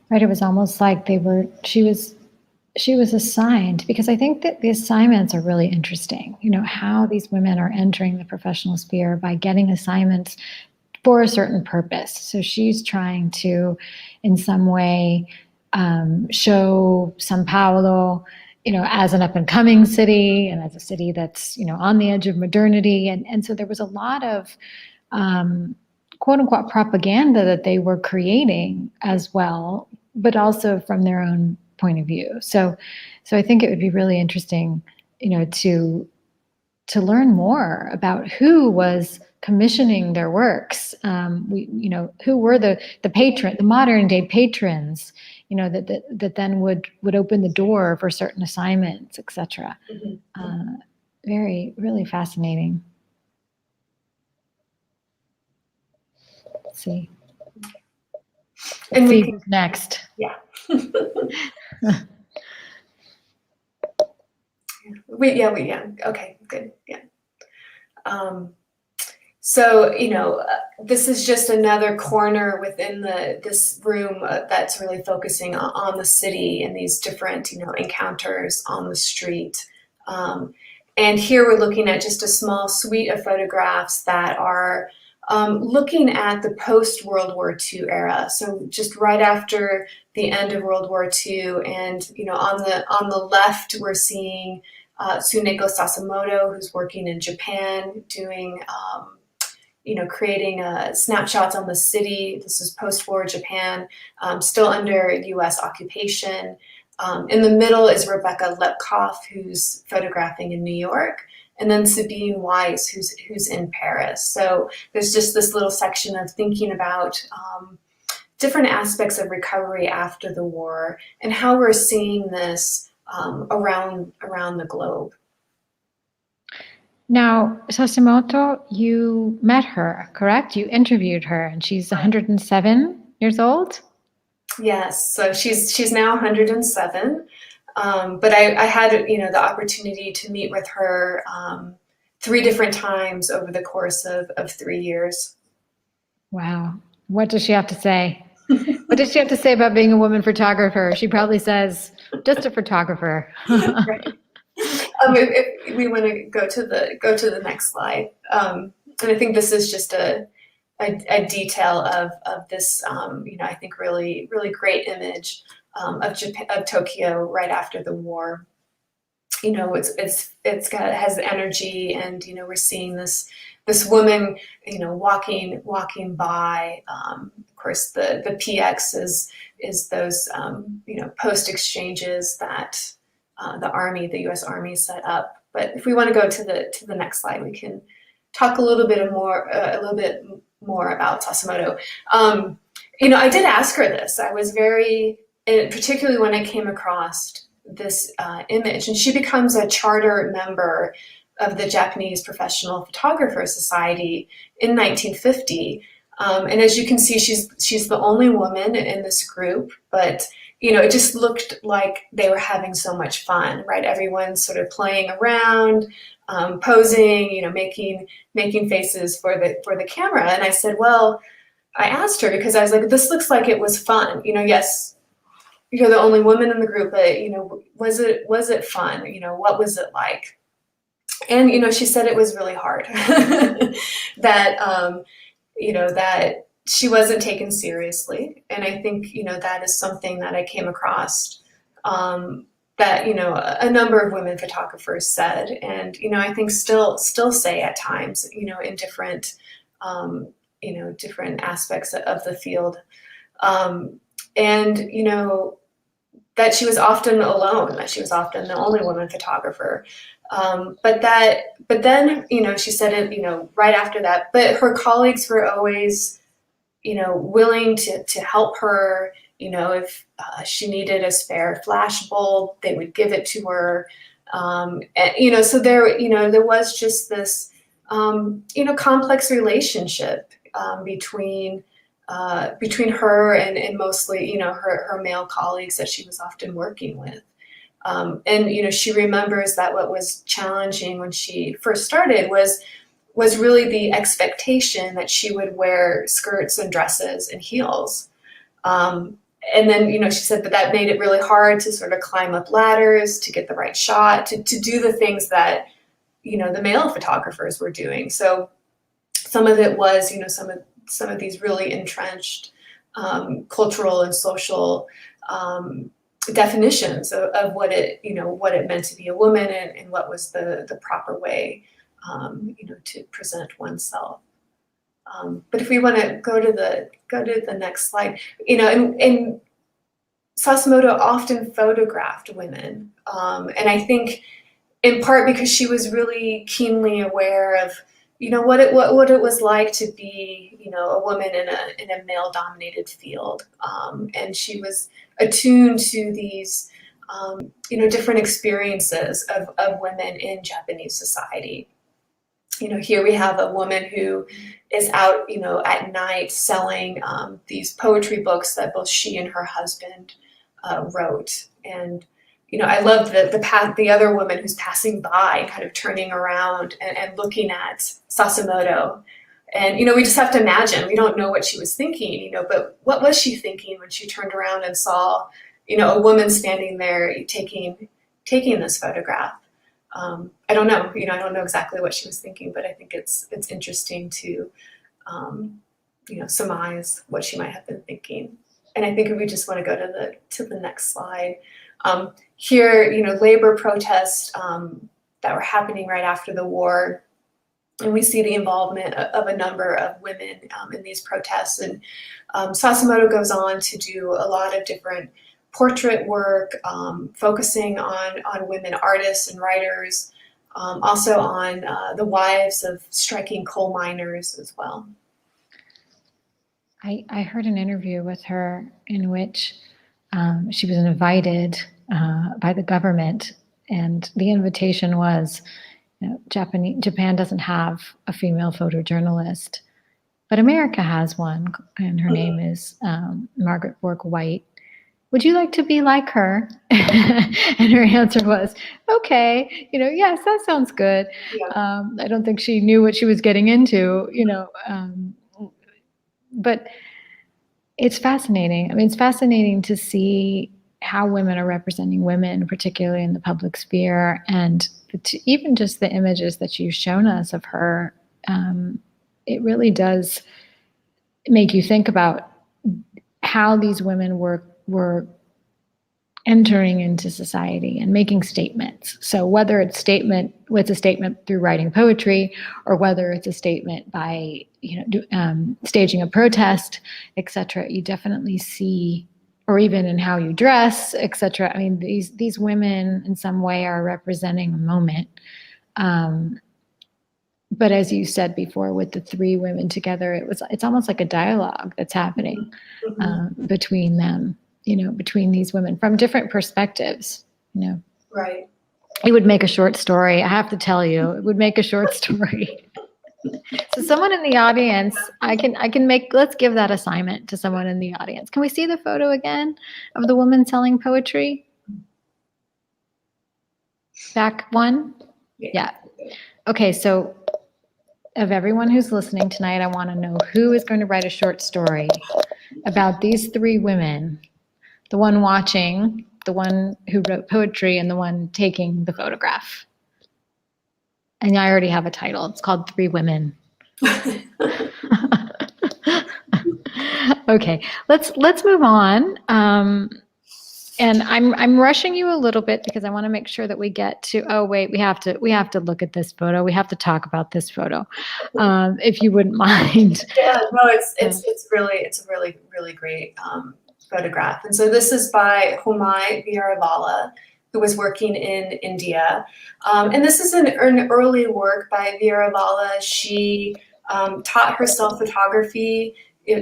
Right. It was almost like she was assigned, because I think that the assignments are really interesting. How these women are entering the professional sphere by getting assignments for a certain purpose. So she's trying to, in some way, show São Paulo, as an up-and-coming city and as a city that's, on the edge of modernity. And so there was a lot of quote-unquote propaganda that they were creating as well, but also from their own point of view. So I think it would be really interesting, to to learn more about who was commissioning their works. Who were the modern day patrons, that then would open the door for certain assignments, etc. Really fascinating. Let's see. And see who's next. Yeah. Okay, good. Yeah. So, this is just another corner within this room that's really focusing on the city and these different, encounters on the street. And here we're looking at just a small suite of photographs that are looking at the post-World War II era. So just right after the end of World War II, and on the left we're seeing Tsuneko Sasimoto, who's working in Japan, doing creating snapshots on the city. This is post-war Japan, still under U.S. occupation. In the middle is Rebecca Lepkoff, who's photographing in New York, and then Sabine Weiss, who's in Paris. So there's just this little section of thinking about different aspects of recovery after the war and how we're seeing this around the globe. Now, Sasimoto, you met her, correct? You interviewed her, and she's 107 years old? Yes, so she's now 107, but I had the opportunity to meet with her 3 different times over the course of 3 years. Wow. What does she have to say? What does she have to say about being a woman photographer? She probably says, just a photographer. Right. If we want to go to the next slide, and I think this is just a detail of this, I think really great image of Japan, of Tokyo right after the war. It has energy, and we're seeing this woman, walking by. Of course, the PX is those post exchanges that the U.S. Army set up. But if we want to go to the next slide, we can talk a little bit more about Sasimoto. I did ask her this. I was particularly when I came across this image, and she becomes a charter member of the Japanese Professional Photographer Society in 1950. And as you can see, she's the only woman in this group, but it just looked like they were having so much fun, right? Everyone's sort of playing around, posing, making faces for the camera. And I said, well, I asked her because I was like, this looks like it was fun. Yes, you're the only woman in the group, but was it fun? What was it like? And she said it was really hard. That that she wasn't taken seriously. And I think, that is something that I came across that, a number of women photographers said, and, I think still say at times, in different, different aspects of the field. And, that she was often alone, that she was often the only woman photographer. But then, she said it, right after that, but her colleagues were always, willing to help her, if she needed a spare flash bulb, they would give it to her. And, so there was just this, complex relationship between her and mostly, her male colleagues that she was often working with. And, she remembers that what was challenging when she first started was really the expectation that she would wear skirts and dresses and heels. And then, she said, but that made it really hard to sort of climb up ladders, to get the right shot, to do the things that, the male photographers were doing. So some of it was, some of these really entrenched cultural and social definitions of what it meant to be a woman, and what was the proper way, to present oneself. But if we want to go to the next slide, and Sasimoto often photographed women, and I think in part because she was really keenly aware of, what it was like to be, a woman in a male dominated field. And she was attuned to these, different experiences of women in Japanese society. Here we have a woman who is out, at night selling these poetry books that both she and her husband wrote. And, I love the other woman who's passing by, kind of turning around and looking at Sasimoto. And, we just have to imagine, we don't know what she was thinking, but what was she thinking when she turned around and saw, a woman standing there taking this photograph? I don't know, I don't know exactly what she was thinking, but I think it's interesting to, surmise what she might have been thinking. And I think if we just want to go to the next slide, here, labor protests that were happening right after the war, and we see the involvement of a number of women in these protests. And Sasimoto goes on to do a lot of different portrait work, focusing on women artists and writers, also on the wives of striking coal miners as well. I heard an interview with her in which she was invited by the government, and the invitation was, Japan doesn't have a female photojournalist, but America has one, and her name is Margaret Borg White. Would you like to be like her? And her answer was, okay, yes, that sounds good. Yeah. I don't think she knew what she was getting into, but it's fascinating. I mean, it's fascinating to see how women are representing women, particularly in the public sphere, and even just the images that you've shown us of her. It really does make you think about how these women were entering into society and making statements. So whether it's a statement through writing poetry, or whether it's a statement by staging a protest, etc., you definitely see, or even in how you dress, etc. I mean, these women in some way are representing a moment. But as you said before, with the three women together, it's almost like a dialogue that's happening between them, between these women from different perspectives, Right. It would make a short story. I have to tell you, it would make a short story. So someone in the audience, let's give that assignment to someone in the audience. Can we see the photo again of the woman selling poetry? Back one? Yeah. Okay, so of everyone who's listening tonight, I want to know who is going to write a short story about these three women, the one watching, the one who wrote poetry, and the one taking the photograph. And I already have a title. It's called Three Women. Okay, let's move on. And I'm rushing you a little bit because I want to make sure that we get to. Oh wait, we have to look at this photo. We have to talk about this photo, if you wouldn't mind. Yeah, no, it's a really great photograph. And so this is by Homai Veeravala, who was working in India. And this is an early work by Veeravala. She taught herself photography.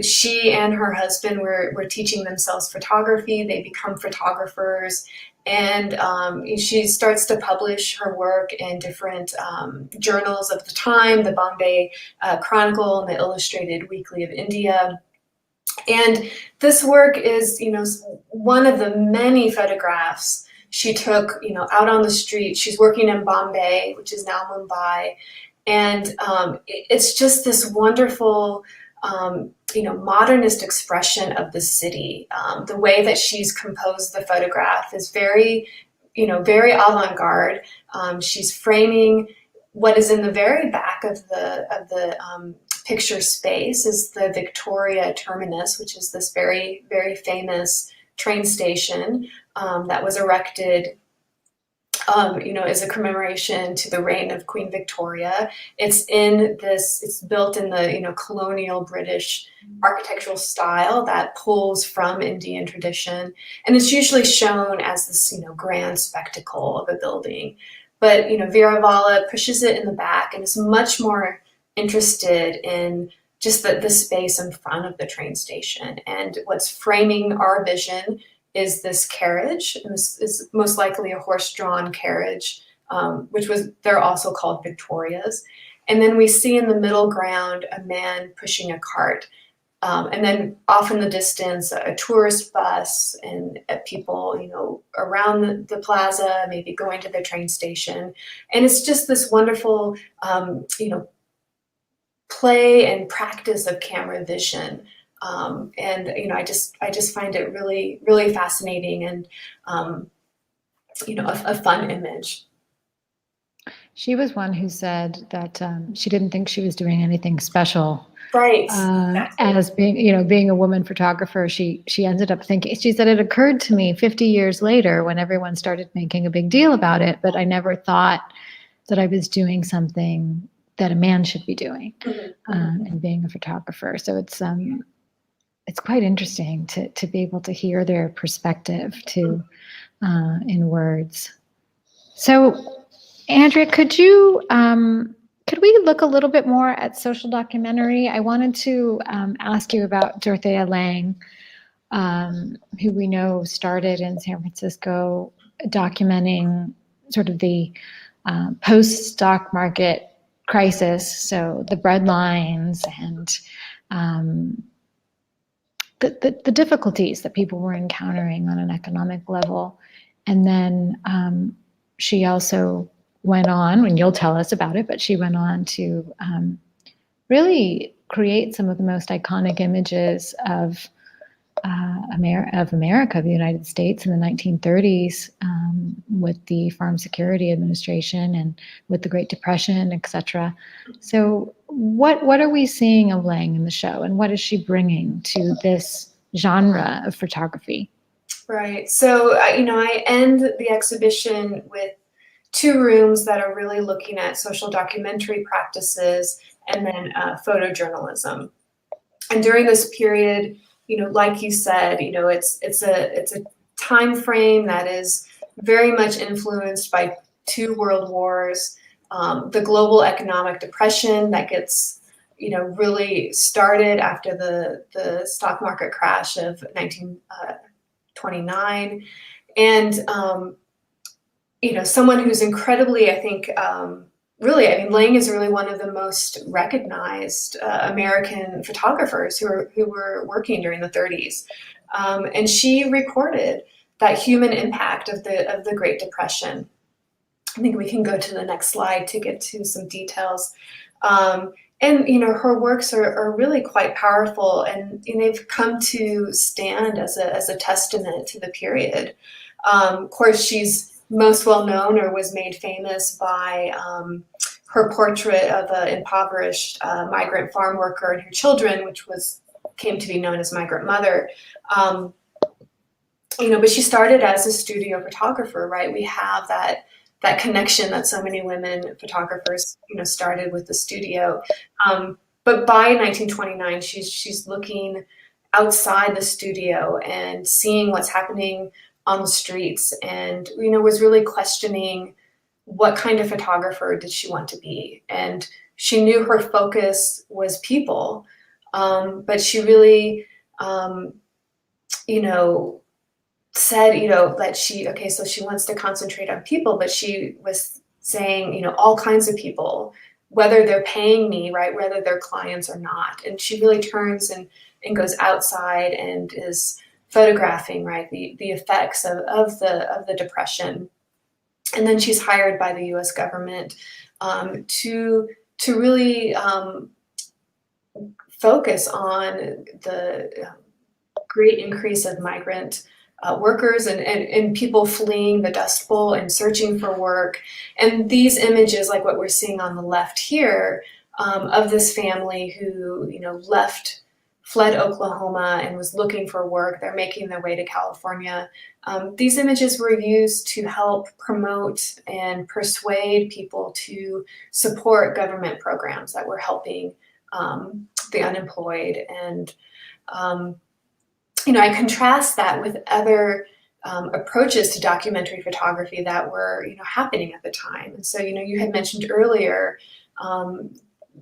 She and her husband were teaching themselves photography. They become photographers. And she starts to publish her work in different journals of the time, the Bombay Chronicle and the Illustrated Weekly of India. And this work is, one of the many photographs she took, out on the street. She's working in Bombay, which is now Mumbai. And it's just this wonderful, modernist expression of the city. The way that she's composed the photograph is very, very avant-garde. She's framing what is in the very back of the picture space is the Victoria Terminus, which is this very, very famous train station that was erected as a commemoration to the reign of Queen Victoria. It's built in the, colonial British architectural style that pulls from Indian tradition. And it's usually shown as this, grand spectacle of a building. But, Viravala pushes it in the back and is much more interested in just the space in front of the train station. And what's framing our vision is this carriage, and this is most likely a horse-drawn carriage, they're also called Victorias. And then we see in the middle ground a man pushing a cart. And then off in the distance, a tourist bus and people, around the plaza, maybe going to the train station. And it's just this wonderful, play and practice of camera vision. And I just find it really, really fascinating and, a fun image. She was one who said that she didn't think she was doing anything special. Right. As being a woman photographer, she ended up thinking, she said, it occurred to me 50 years later when everyone started making a big deal about it, but I never thought that I was doing something that a man should be doing, and being a photographer. So it's quite interesting to be able to hear their perspective too, in words. So, Andrea, could we look a little bit more at social documentary? I wanted to ask you about Dorothea Lange, who we know started in San Francisco documenting sort of the post-stock market crisis, so the breadlines and the difficulties that people were encountering on an economic level. And then she also went on, and you'll tell us about it, but she went on to really create some of the most iconic images of America, the United States in the 1930s, with the Farm Security Administration and with the Great Depression, etc. So what are we seeing of Lange in the show, and what is she bringing to this genre of photography? Right. So, I end the exhibition with 2 rooms that are really looking at social documentary practices and then photojournalism. And during this period, like you said, it's a time frame that is very much influenced by 2 world wars, the global economic depression that gets really started after the stock market crash of 1929, and someone who's incredibly, I think, Lange is really one of the most recognized American photographers who were working during the 30s, and she recorded that human impact of the Great Depression. I think we can go to the next slide to get to some details. And her works are really quite powerful, and they've come to stand as a testament to the period. Of course, she's most well known, or was made famous by her portrait of an impoverished migrant farm worker and her children, which came to be known as Migrant Mother. But she started as a studio photographer, right? We have that connection that so many women photographers, started with the studio. But by 1929, she's looking outside the studio and seeing what's happening on the streets, and was really questioning what kind of photographer did she want to be. And she knew her focus was people, but she really said that so she wants to concentrate on people, but she was saying all kinds of people, whether they're paying me, right, whether they're clients or not. And she really turns and goes outside and is photographing, right, the effects of the Depression. And then she's hired by the U.S. government to really focus on the great increase of migrant workers and people fleeing the Dust Bowl and searching for work. And these images, like what we're seeing on the left here, of this family who fled Oklahoma and was looking for work. They're making their way to California. These images were used to help promote and persuade people to support government programs that were helping the unemployed. And I contrast that with other approaches to documentary photography that were, happening at the time. And so, you had mentioned earlier,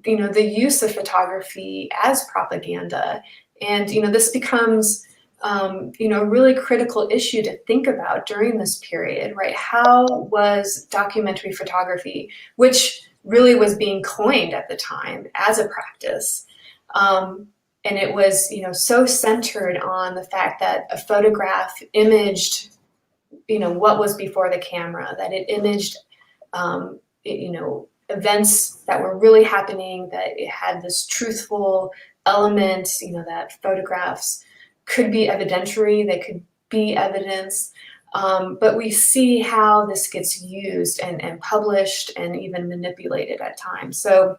the use of photography as propaganda. And, this becomes, a really critical issue to think about during this period, right? How was documentary photography, which really was being coined at the time as a practice, and it was, so centered on the fact that a photograph imaged, what was before the camera, that it imaged, events that were really happening, that it had this truthful element, that photographs could be evidentiary, they could be evidence. But we see how this gets used and published and even manipulated at times. So,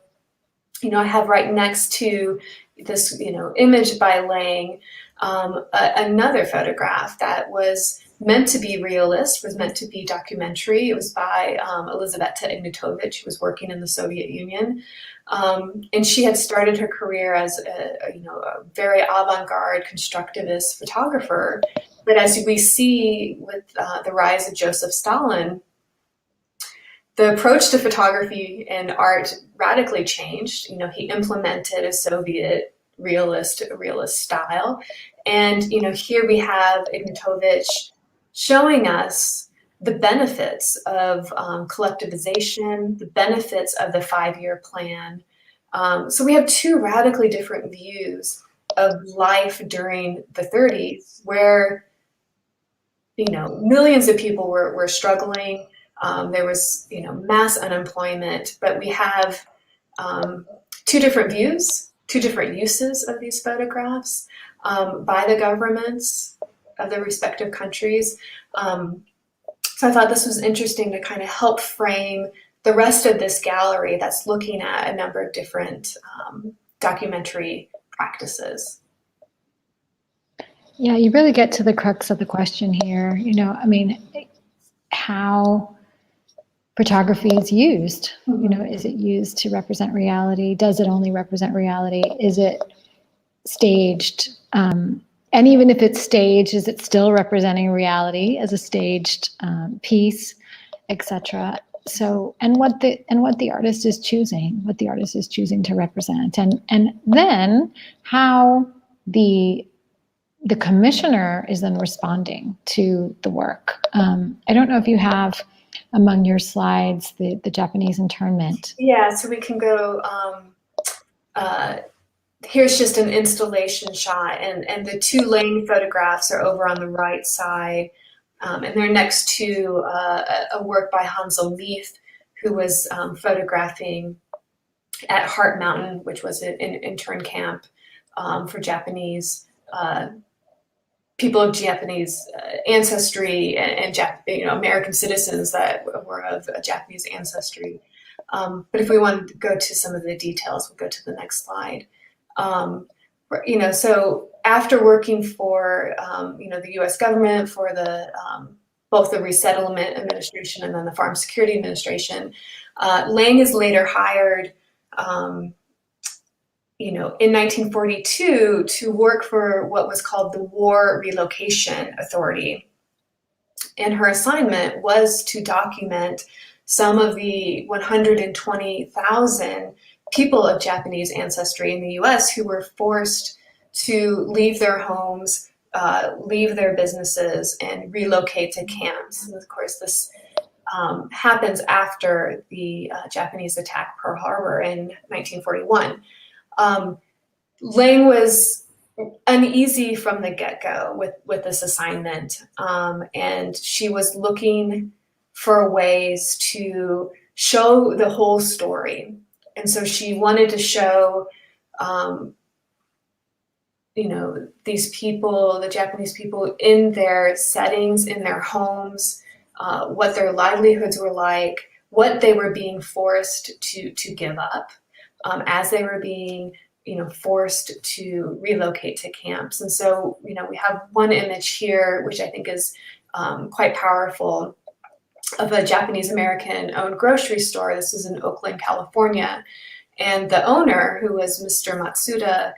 I have right next to this, image by Lang, another photograph that was meant to be realist, was meant to be documentary. It was by Elizaveta Ignatovich, who was working in the Soviet Union. And she had started her career as a very avant-garde constructivist photographer. But as we see with the rise of Joseph Stalin, the approach to photography and art radically changed. He implemented a Soviet realist style. And, here we have Ignatovich showing us the benefits of collectivization, the benefits of the 5-year plan. So we have two radically different views of life during the 30s, where, millions of people were struggling. There was, mass unemployment, but we have two different views, two different uses of these photographs by the governments of the respective countries. So I thought this was interesting to kind of help frame the rest of this gallery that's looking at a number of different documentary practices. Yeah, you really get to the crux of the question here. How photography is used. Is it used to represent reality? Does it only represent reality? Is it staged? And even if it's staged, is it still representing reality as a staged piece, etc.? So, and what the artist is choosing, to represent, and then how the commissioner is then responding to the work. I don't know if you have among your slides the Japanese internment. Yeah, so we can go. Here's just an installation shot, and the two Lang photographs are over on the right side, and they're next to a work by Hansel Leith, who was photographing at Heart Mountain, which was an intern camp for Japanese people of Japanese ancestry and American citizens that were of Japanese ancestry. But if we want to go to some of the details, we'll go to the next slide. So after working for, the U.S. government, for the both the Resettlement Administration and then the Farm Security Administration, Lang is later hired, in 1942 to work for what was called the War Relocation Authority. And her assignment was to document some of the 120,000 people of Japanese ancestry in the US who were forced to leave their homes, leave their businesses, and relocate to camps. And of course, this happens after the Japanese attack Pearl Harbor in 1941. Lang was uneasy from the get-go with this assignment, and she was looking for ways to show the whole story. And so she wanted to show, these people, the Japanese people, in their settings, in their homes, what their livelihoods were like, what they were being forced to give up as they were being, forced to relocate to camps. And so, we have one image here, which I think is quite powerful, of a Japanese American owned grocery store. This is in Oakland, California. And the owner, who was Mr. Matsuda,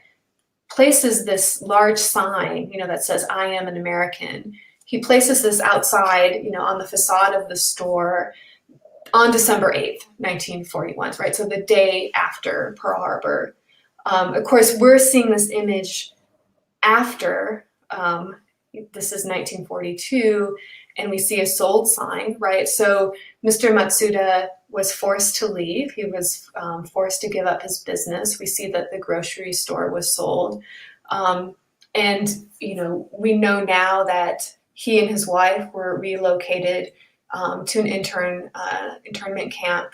places this large sign, that says, "I am an American." he places this outside, on the facade of the store on December 8th, 1941, right? So the day after Pearl Harbor. Of course, we're seeing this image after, this is 1942, and we see a sold sign, right? So Mr. Matsuda was forced to leave. He was forced to give up his business. We see that the grocery store was sold. And, we know now that he and his wife were relocated to an internment camp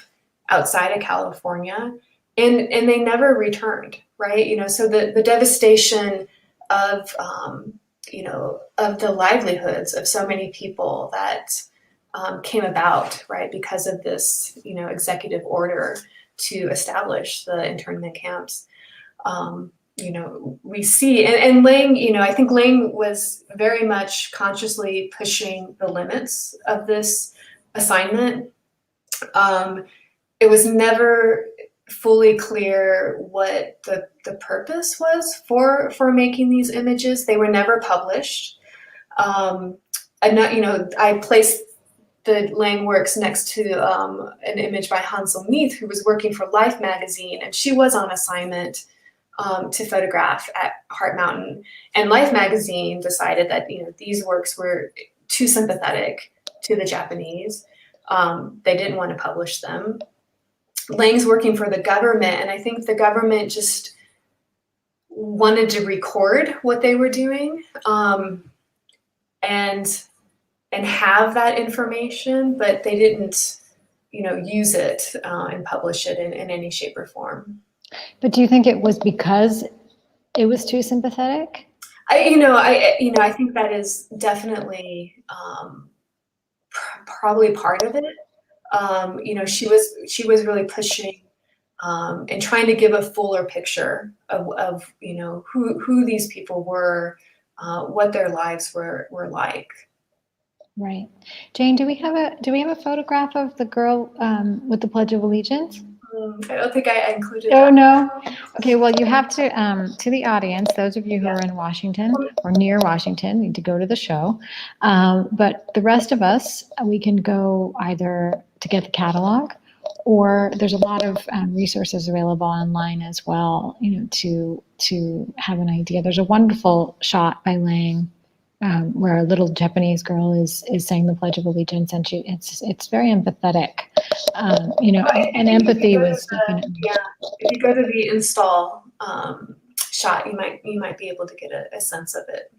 outside of California, and they never returned, right? So the devastation of, of the livelihoods of so many people that came about, right, because of this, executive order to establish the internment camps. We see, and Lang, I think Lang was very much consciously pushing the limits of this assignment. It was never fully clear what the purpose was for making these images. They were never published. I placed the Lang works next to an image by Hansel Neath, who was working for Life magazine, and she was on assignment to photograph at Heart Mountain. And Life magazine decided that these works were too sympathetic to the Japanese. They didn't want to publish them. Lang's working for the government, and I think the government just wanted to record what they were doing, and have that information, but they didn't, use it and publish it in any shape or form. But do you think it was because it was too sympathetic? I think that is definitely probably part of it. She was really pushing and trying to give a fuller picture of who these people were, what their lives were like. Right. Jane, do we have a photograph of the girl with the Pledge of Allegiance? I don't think I included Oh, that. no. Okay, well, you have to the audience, those of you who are in Washington or near Washington, need to go to the show. But the rest of us, we can go either to get the catalog, or there's a lot of resources available online as well, to have an idea. There's a wonderful shot by Lang where a little Japanese girl is saying the Pledge of Allegiance, and it's very empathetic. And empathy was definitely. Yeah, if you go to the install shot, you might be able to get a sense of it.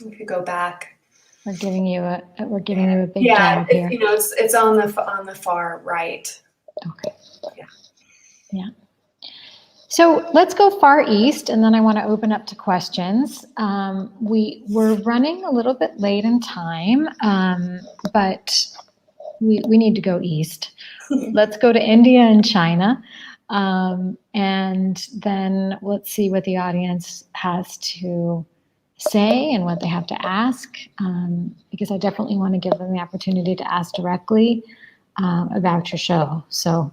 We could go back. We're giving you a big job here. It's on the far right. Okay. Yeah. Yeah. So let's go far east, and then I want to open up to questions. We're running a little bit late in time, but we need to go east. Let's go to India and China, and then let's see what the audience has to say and what they have to ask, because I definitely want to give them the opportunity to ask directly about your show. So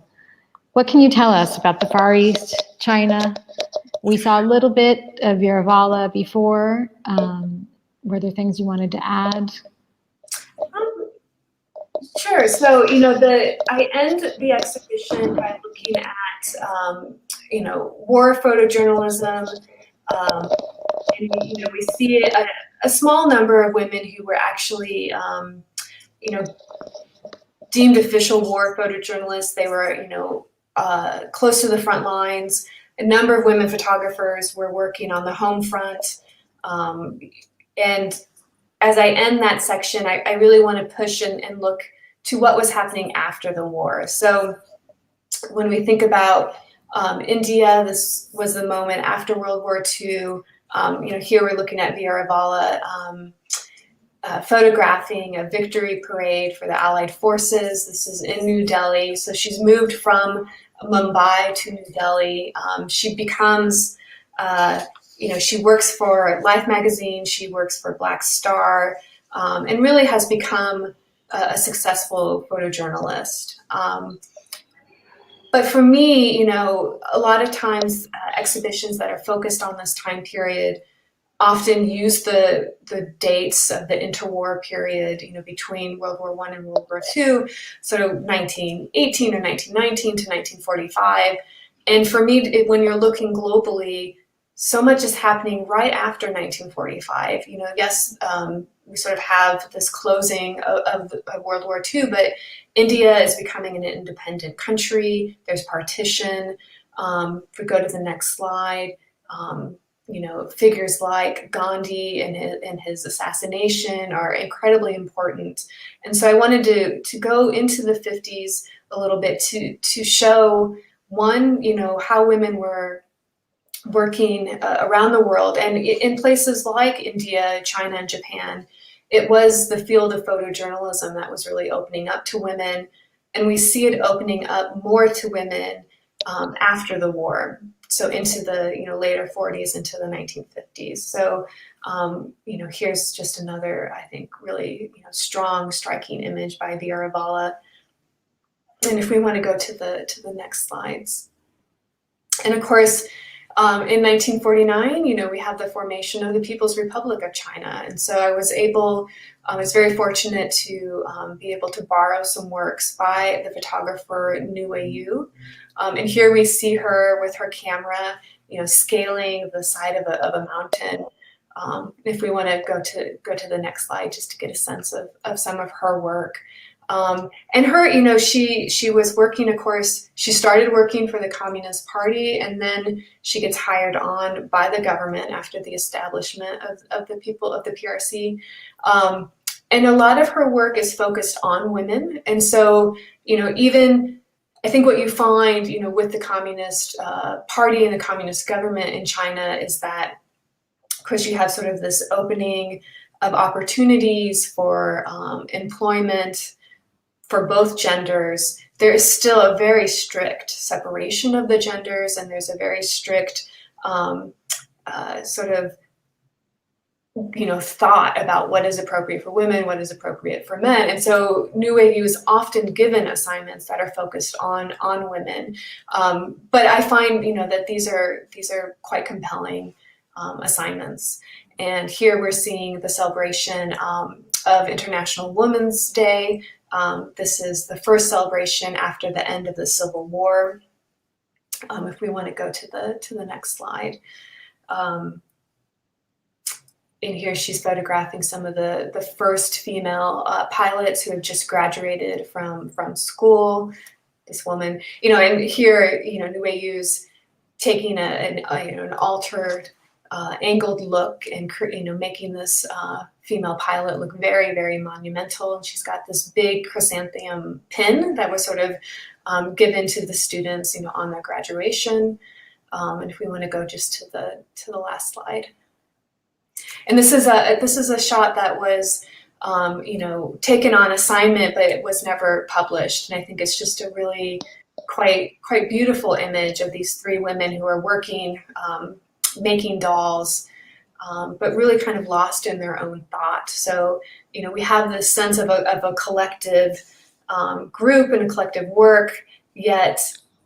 what can you tell us about the Far East, China? We saw a little bit of Viravala before. Were there things you wanted to add? Sure. So, I end the exhibition by looking at, war photojournalism. And, we see a small number of women who were actually, deemed official war photojournalists. They were, close to the front lines. A number of women photographers were working on the home front. And as I end that section, I really want to push and look to what was happening after the war. So when we think about India, this was the moment after World War II. Here we're looking at Viravala photographing a victory parade for the Allied forces. This is in New Delhi. So she's moved from Mumbai to New Delhi. She becomes, she works for Life magazine. She works for Black Star, and really has become a successful photojournalist. But for me, a lot of times exhibitions that are focused on this time period often use the dates of the interwar period, between World War I and World War II, sort of 1918 or 1919 to 1945. And for me, when you're looking globally, so much is happening right after 1945. Yes, we sort of have this closing of World War II, but India is becoming an independent country. There's partition. If we go to the next slide, figures like Gandhi and his assassination are incredibly important. And so I wanted to go into the 50s a little bit to show, one, how women were working around the world, and in places like India, China, and Japan. It was the field of photojournalism that was really opening up to women, and we see it opening up more to women after the war, so into the later 40s, into the 1950s. So here's just another, I think, really strong, striking image by Viravala. And if we want to go to the next slides, and of course, in 1949, we have the formation of the People's Republic of China. And so I was very fortunate to be able to borrow some works by the photographer Nue Yu. And here we see her with her camera, scaling the side of a mountain. If we want to go to the next slide, just to get a sense of some of her work. And her, she was working, of course, she started working for the Communist Party, and then she gets hired on by the government after the establishment of the PRC. And a lot of her work is focused on women. And so, even I think what you find, with the Communist Party and the Communist government in China is that, of course, you have sort of this opening of opportunities for employment for both genders. There is still a very strict separation of the genders, and there's a very strict sort of thought about what is appropriate for women, what is appropriate for men. And so Nue Yu is often given assignments that are focused on women. But I find that these are quite compelling assignments. And here we're seeing the celebration of International Women's Day. This is the first celebration after the end of the Civil War. If we want to go to the next slide. In here, she's photographing some of the first female pilots who have just graduated from school. This woman, and here, Nue Yu's taking an altered, angled look, and making this female pilot look very, very monumental. And she's got this big chrysanthemum pin that was sort of given to the students, on their graduation. And if we want to go just to the last slide. And this is a shot that was, taken on assignment, but it was never published. And I think it's just a really quite beautiful image of these three women who are working, making dolls, but really kind of lost in their own thought. So, we have this sense of a collective group and a collective work, yet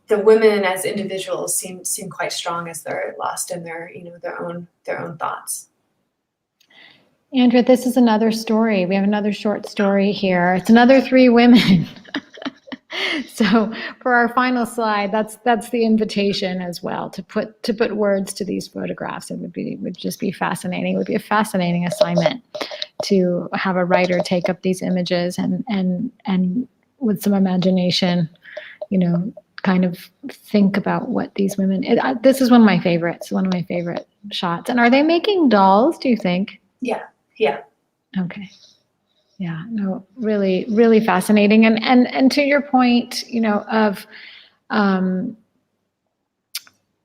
the women as individuals seem quite strong as they're lost in their own thoughts. Andrea, this is another story. We have another short story here. It's another three women. So for our final slide, that's the invitation as well, to put words to these photographs. It would just be fascinating. It would be a fascinating assignment to have a writer take up these images and with some imagination, kind of think about what these women. This is one of my favorites. One of my favorite shots. And are they making dolls, do you think? Yeah. Okay. Yeah, no, really, really fascinating. And to your point, of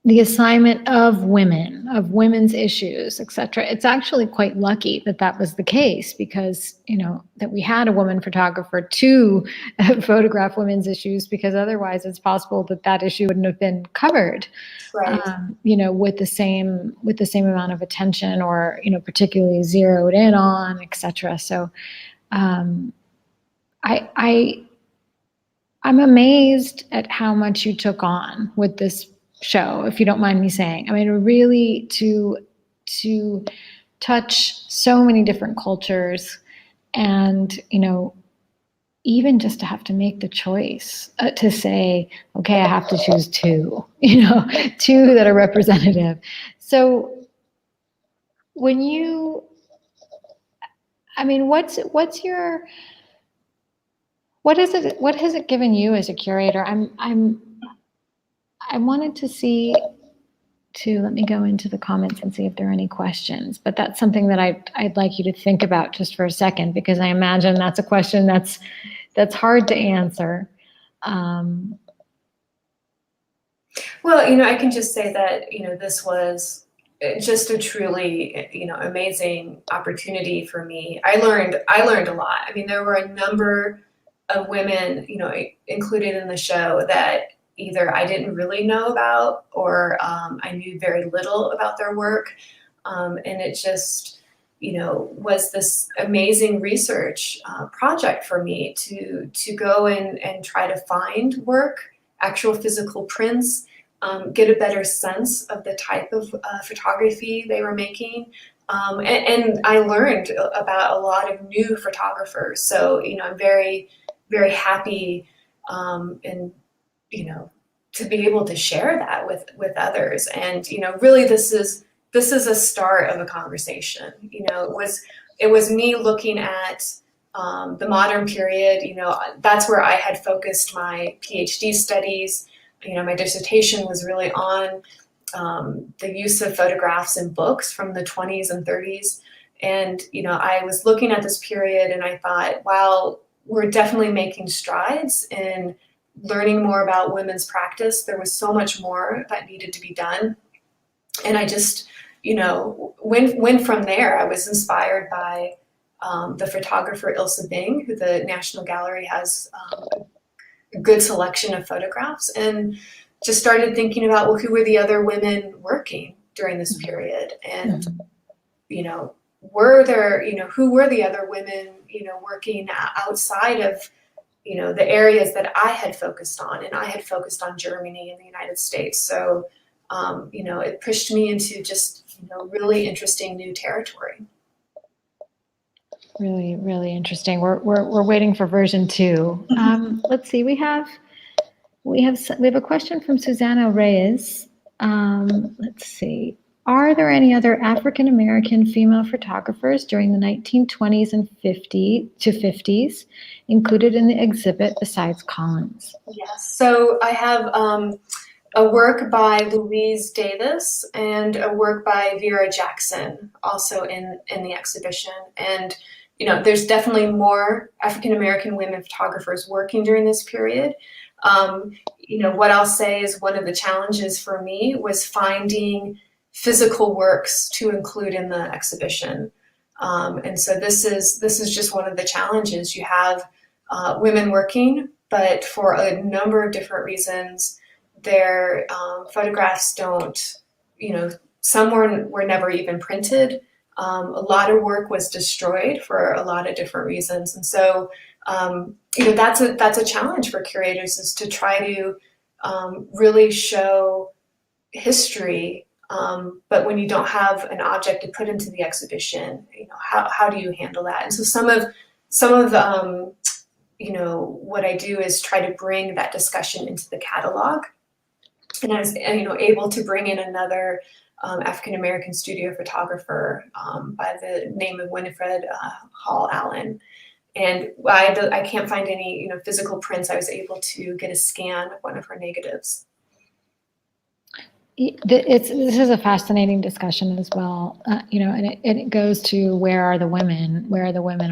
the assignment of women, of women's issues, et cetera, it's actually quite lucky that was the case, because, that we had a woman photographer to photograph women's issues, because otherwise it's possible that issue wouldn't have been covered, Right. With the same amount of attention, or, particularly zeroed in on, et cetera. So, I'm amazed at how much you took on with this show, if you don't mind me saying. I mean, really to touch so many different cultures, and, even just to have to make the choice to say, okay, I have to choose two, two that are representative. So when you, what has it given you as a curator? I wanted to see, let me go into the comments and see if there are any questions, but that's something that I'd like you to think about just for a second, because I imagine that's a question that's hard to answer. Well, I can just say that, this was just a truly, amazing opportunity for me. I learned a lot. I mean, there were a number of women, included in the show that either I didn't really know about, or I knew very little about their work. And it just, was this amazing research project for me to go and try to find work, actual physical prints, get a better sense of the type of photography they were making. And I learned about a lot of new photographers. So, I'm very, very happy, and, to be able to share that with others. And, really this is a start of a conversation. It was me looking at the modern period. That's where I had focused my PhD studies. My dissertation was really on the use of photographs in books from the 20s and 30s. And, I was looking at this period and I thought, wow, we're definitely making strides in learning more about women's practice. There was so much more that needed to be done. And I just, went from there. I was inspired by the photographer Ilse Bing, who the National Gallery has a good selection of photographs, and just started thinking about, well, who were the other women working during this period? And, were there, who were the other women, working outside of, the areas that I had focused on, and I had focused on Germany and the United States. So, it pushed me into just, really interesting new territory. Really, really interesting. We're waiting for version 2. Let's see. We have a question from Susanna Reyes. Let's see. Are there any other African American female photographers during the 1920s and 50s included in the exhibit besides Collins? Yes. So I have a work by Louise Davis and a work by Vera Jackson also in the exhibition. And there's definitely more African American women photographers working during this period. What I'll say is one of the challenges for me was finding physical works to include in the exhibition. And so this is just one of the challenges. You have women working, but for a number of different reasons, their photographs don't, some were never even printed. A lot of work was destroyed for a lot of different reasons. And so, that's a challenge for curators, is to try to really show history. But when you don't have an object to put into the exhibition, how do you handle that? And so some of what I do is try to bring that discussion into the catalog. And I was, able to bring in another African American studio photographer by the name of Winifred Hall Allen. And I can't find any physical prints. I was able to get a scan of one of her negatives. This is a fascinating discussion as well, and it goes to where are the women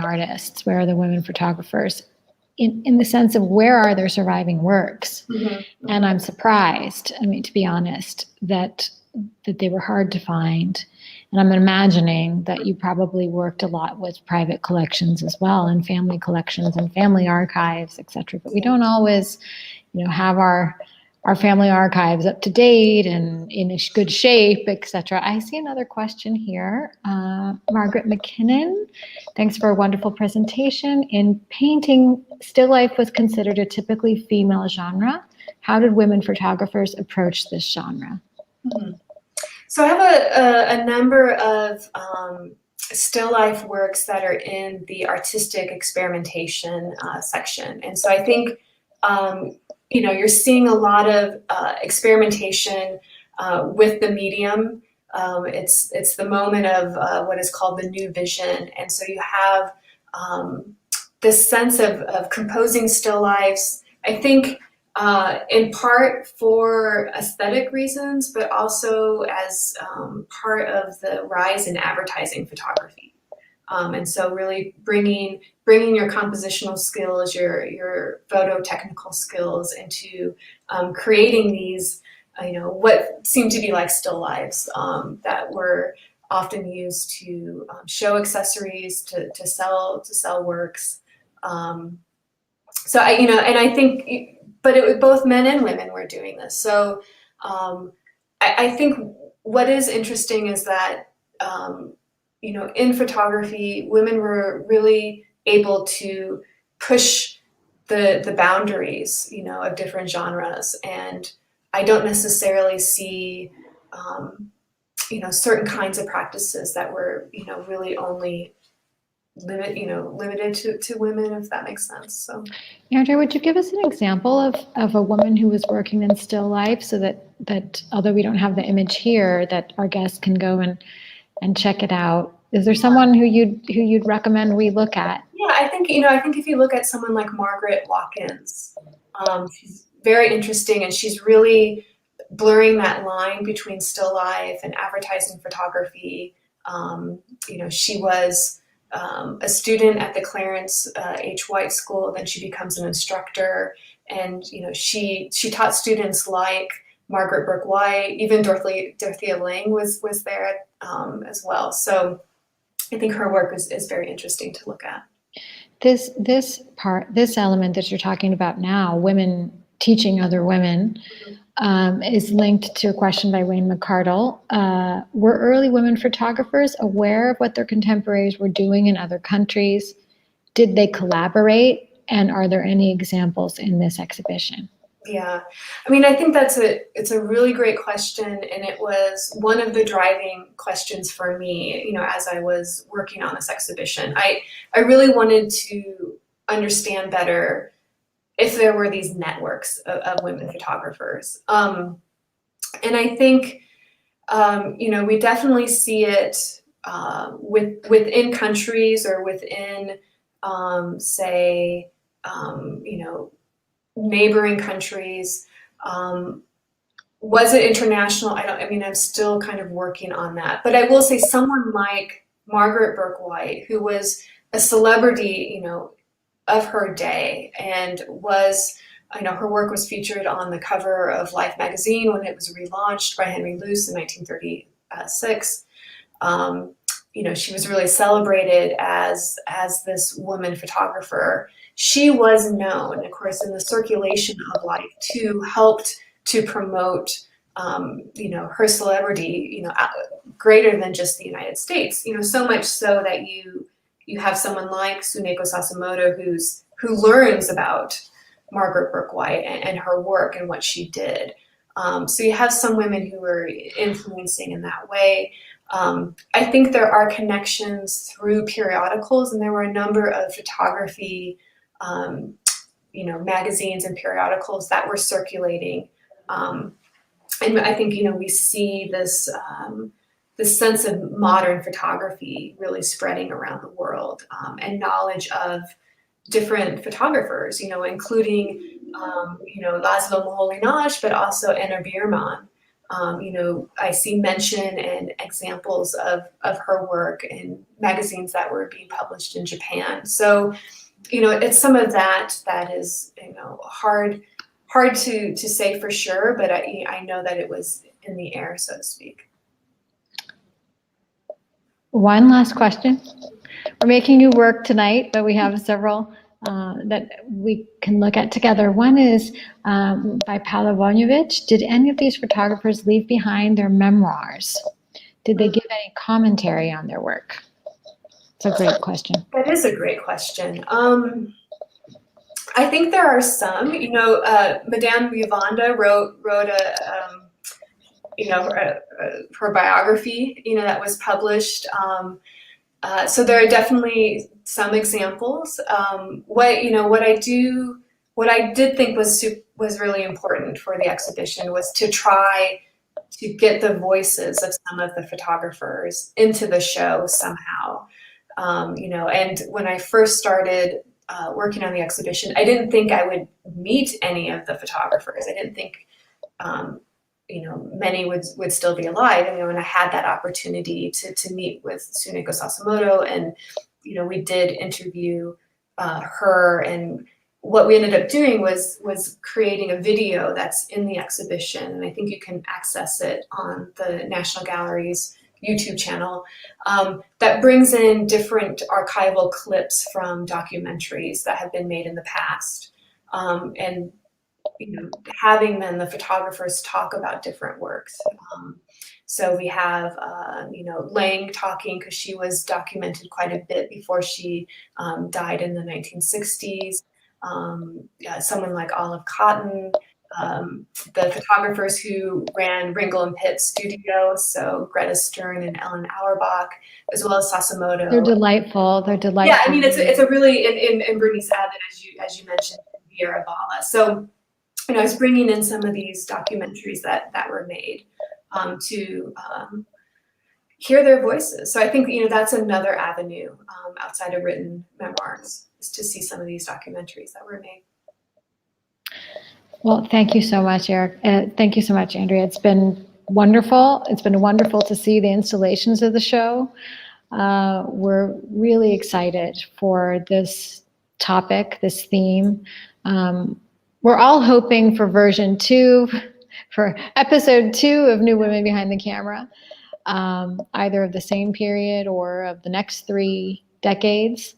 artists, where are the women photographers, in the sense of where are their surviving works. Mm-hmm. And I'm surprised, to be honest, that they were hard to find. And I'm imagining that you probably worked a lot with private collections as well, and family collections and family archives, et cetera. But we don't always, have our family archives up to date and in a good shape, et cetera. I see another question here. Margaret McKinnon, thanks for a wonderful presentation. In painting, still life was considered a typically female genre. How did women photographers approach this genre? Mm-hmm. So I have a number of still life works that are in the artistic experimentation section. And so I think, you're seeing a lot of experimentation with the medium. It's the moment of what is called the new vision. And so you have this sense of composing still lifes, I think, in part for aesthetic reasons, but also as part of the rise in advertising photography. And so really bringing your compositional skills, your photo technical skills into creating these, what seem to be like still lives that were often used to show accessories, to sell works. So and I think, but it was both men and women were doing this. So I think what is interesting is that in photography, women were really able to push the boundaries, of different genres, and I don't necessarily see certain kinds of practices that were really only limited to women, if that makes sense. So, Andrea, would you give us an example of a woman who was working in still life, so that although we don't have the image here, that our guests can go and check it out? Is there someone who you'd recommend we look at? Yeah, I think if you look at someone like Margaret Watkins, she's very interesting, and she's really blurring that line between still life and advertising photography. She was a student at the Clarence H. White School, then she becomes an instructor, and she taught students like Margaret Burke White, even Dorothea Lange was there as well. So I think her work is very interesting to look at. This element that you're talking about now, women teaching other women, is linked to a question by Wayne McCardle. Were early women photographers aware of what their contemporaries were doing in other countries? Did they collaborate? And are there any examples in this exhibition? Yeah, I mean, I think it's a really great question, and it was one of the driving questions for me, as I was working on this exhibition. I really wanted to understand better if there were these networks of women photographers. And I think, we definitely see it within countries or within, say, neighboring countries. Was it international? I'm still kind of working on that. But I will say someone like Margaret Burke White, who was a celebrity, of her day, and was, her work was featured on the cover of Life magazine when it was relaunched by Henry Luce in 1936. She was really celebrated as this woman photographer. She was known, of course, in the circulation of Life, to helped to promote, her celebrity, greater than just the United States. So much so that you have someone like Tsuneko Sasimoto who learns about Margaret Burke White and her work and what she did. So you have some women who are influencing in that way. I think there are connections through periodicals, and there were a number of photography, magazines and periodicals that were circulating. And I think, we see this sense of modern photography really spreading around the world, and knowledge of different photographers, including, Laszlo Moholy-Nagy, but also Enna Biermann. I see mention and examples of her work in magazines that were being published in Japan. So, it's some of that is, hard to say for sure, but I know that it was in the air, so to speak. One last question. We're making you work tonight, but we have several that we can look at together. One is by Paula Vojnovic. Did any of these photographers leave behind their memoirs? Did they give any commentary on their work? It's a great question. That is a great question. I think there are some. Madame Vivanda wrote her biography, that was published. So there are definitely some examples. What I did think was really important for the exhibition was to try to get the voices of some of the photographers into the show somehow. And when I first started working on the exhibition, I didn't think I would meet any of the photographers. I didn't think, many would still be alive. And when I had that opportunity to meet with Tsuneko Sasimoto, and, we did interview her, and what we ended up doing was creating a video that's in the exhibition. And I think you can access it on the National Gallery's YouTube channel, that brings in different archival clips from documentaries that have been made in the past, and having then the photographers talk about different works. So we have Lang talking, because she was documented quite a bit before she died in the 1960s. Someone like Olive Cotton, the photographers who ran Ringel and Pitt Studio, so Greta Stern and Ellen Auerbach, as well as Sasimoto. They're delightful. They're delightful. Yeah, I mean, it's a really, and Bernice Abbott, as you mentioned, Vieira Bala. So, I was bringing in some of these documentaries that were made to hear their voices. So I think, that's another avenue outside of written memoirs, is to see some of these documentaries that were made. Well, thank you so much, Eric. Thank you so much, Andrea. It's been wonderful. It's been wonderful to see the installations of the show. We're really excited for this topic, this theme. We're all hoping for version 2, for episode 2 of New Women Behind the Camera, either of the same period or of the next 3 decades.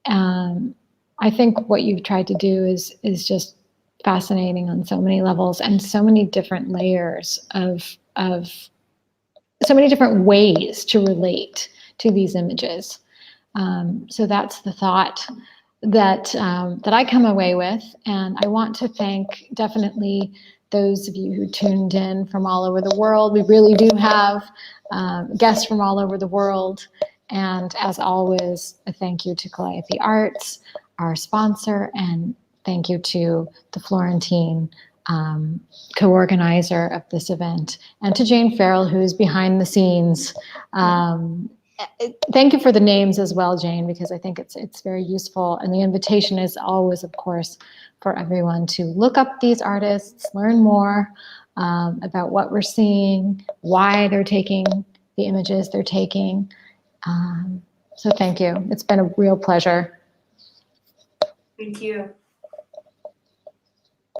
I think what you've tried to do is just fascinating on so many levels, and so many different layers of so many different ways to relate to these images. So that's the thought that I come away with, and I want to thank definitely those of you who tuned in from all over the world. We really do have guests from all over the world, and as always, a thank you to Calliope Arts, our sponsor, and thank you to the Florentine co-organizer of this event, and to Jane Farrell, who's behind the scenes. Thank you for the names as well, Jane, because I think it's very useful. And the invitation is always, of course, for everyone to look up these artists, learn more about what we're seeing, why they're taking the images they're taking. So thank you. It's been a real pleasure. Thank you.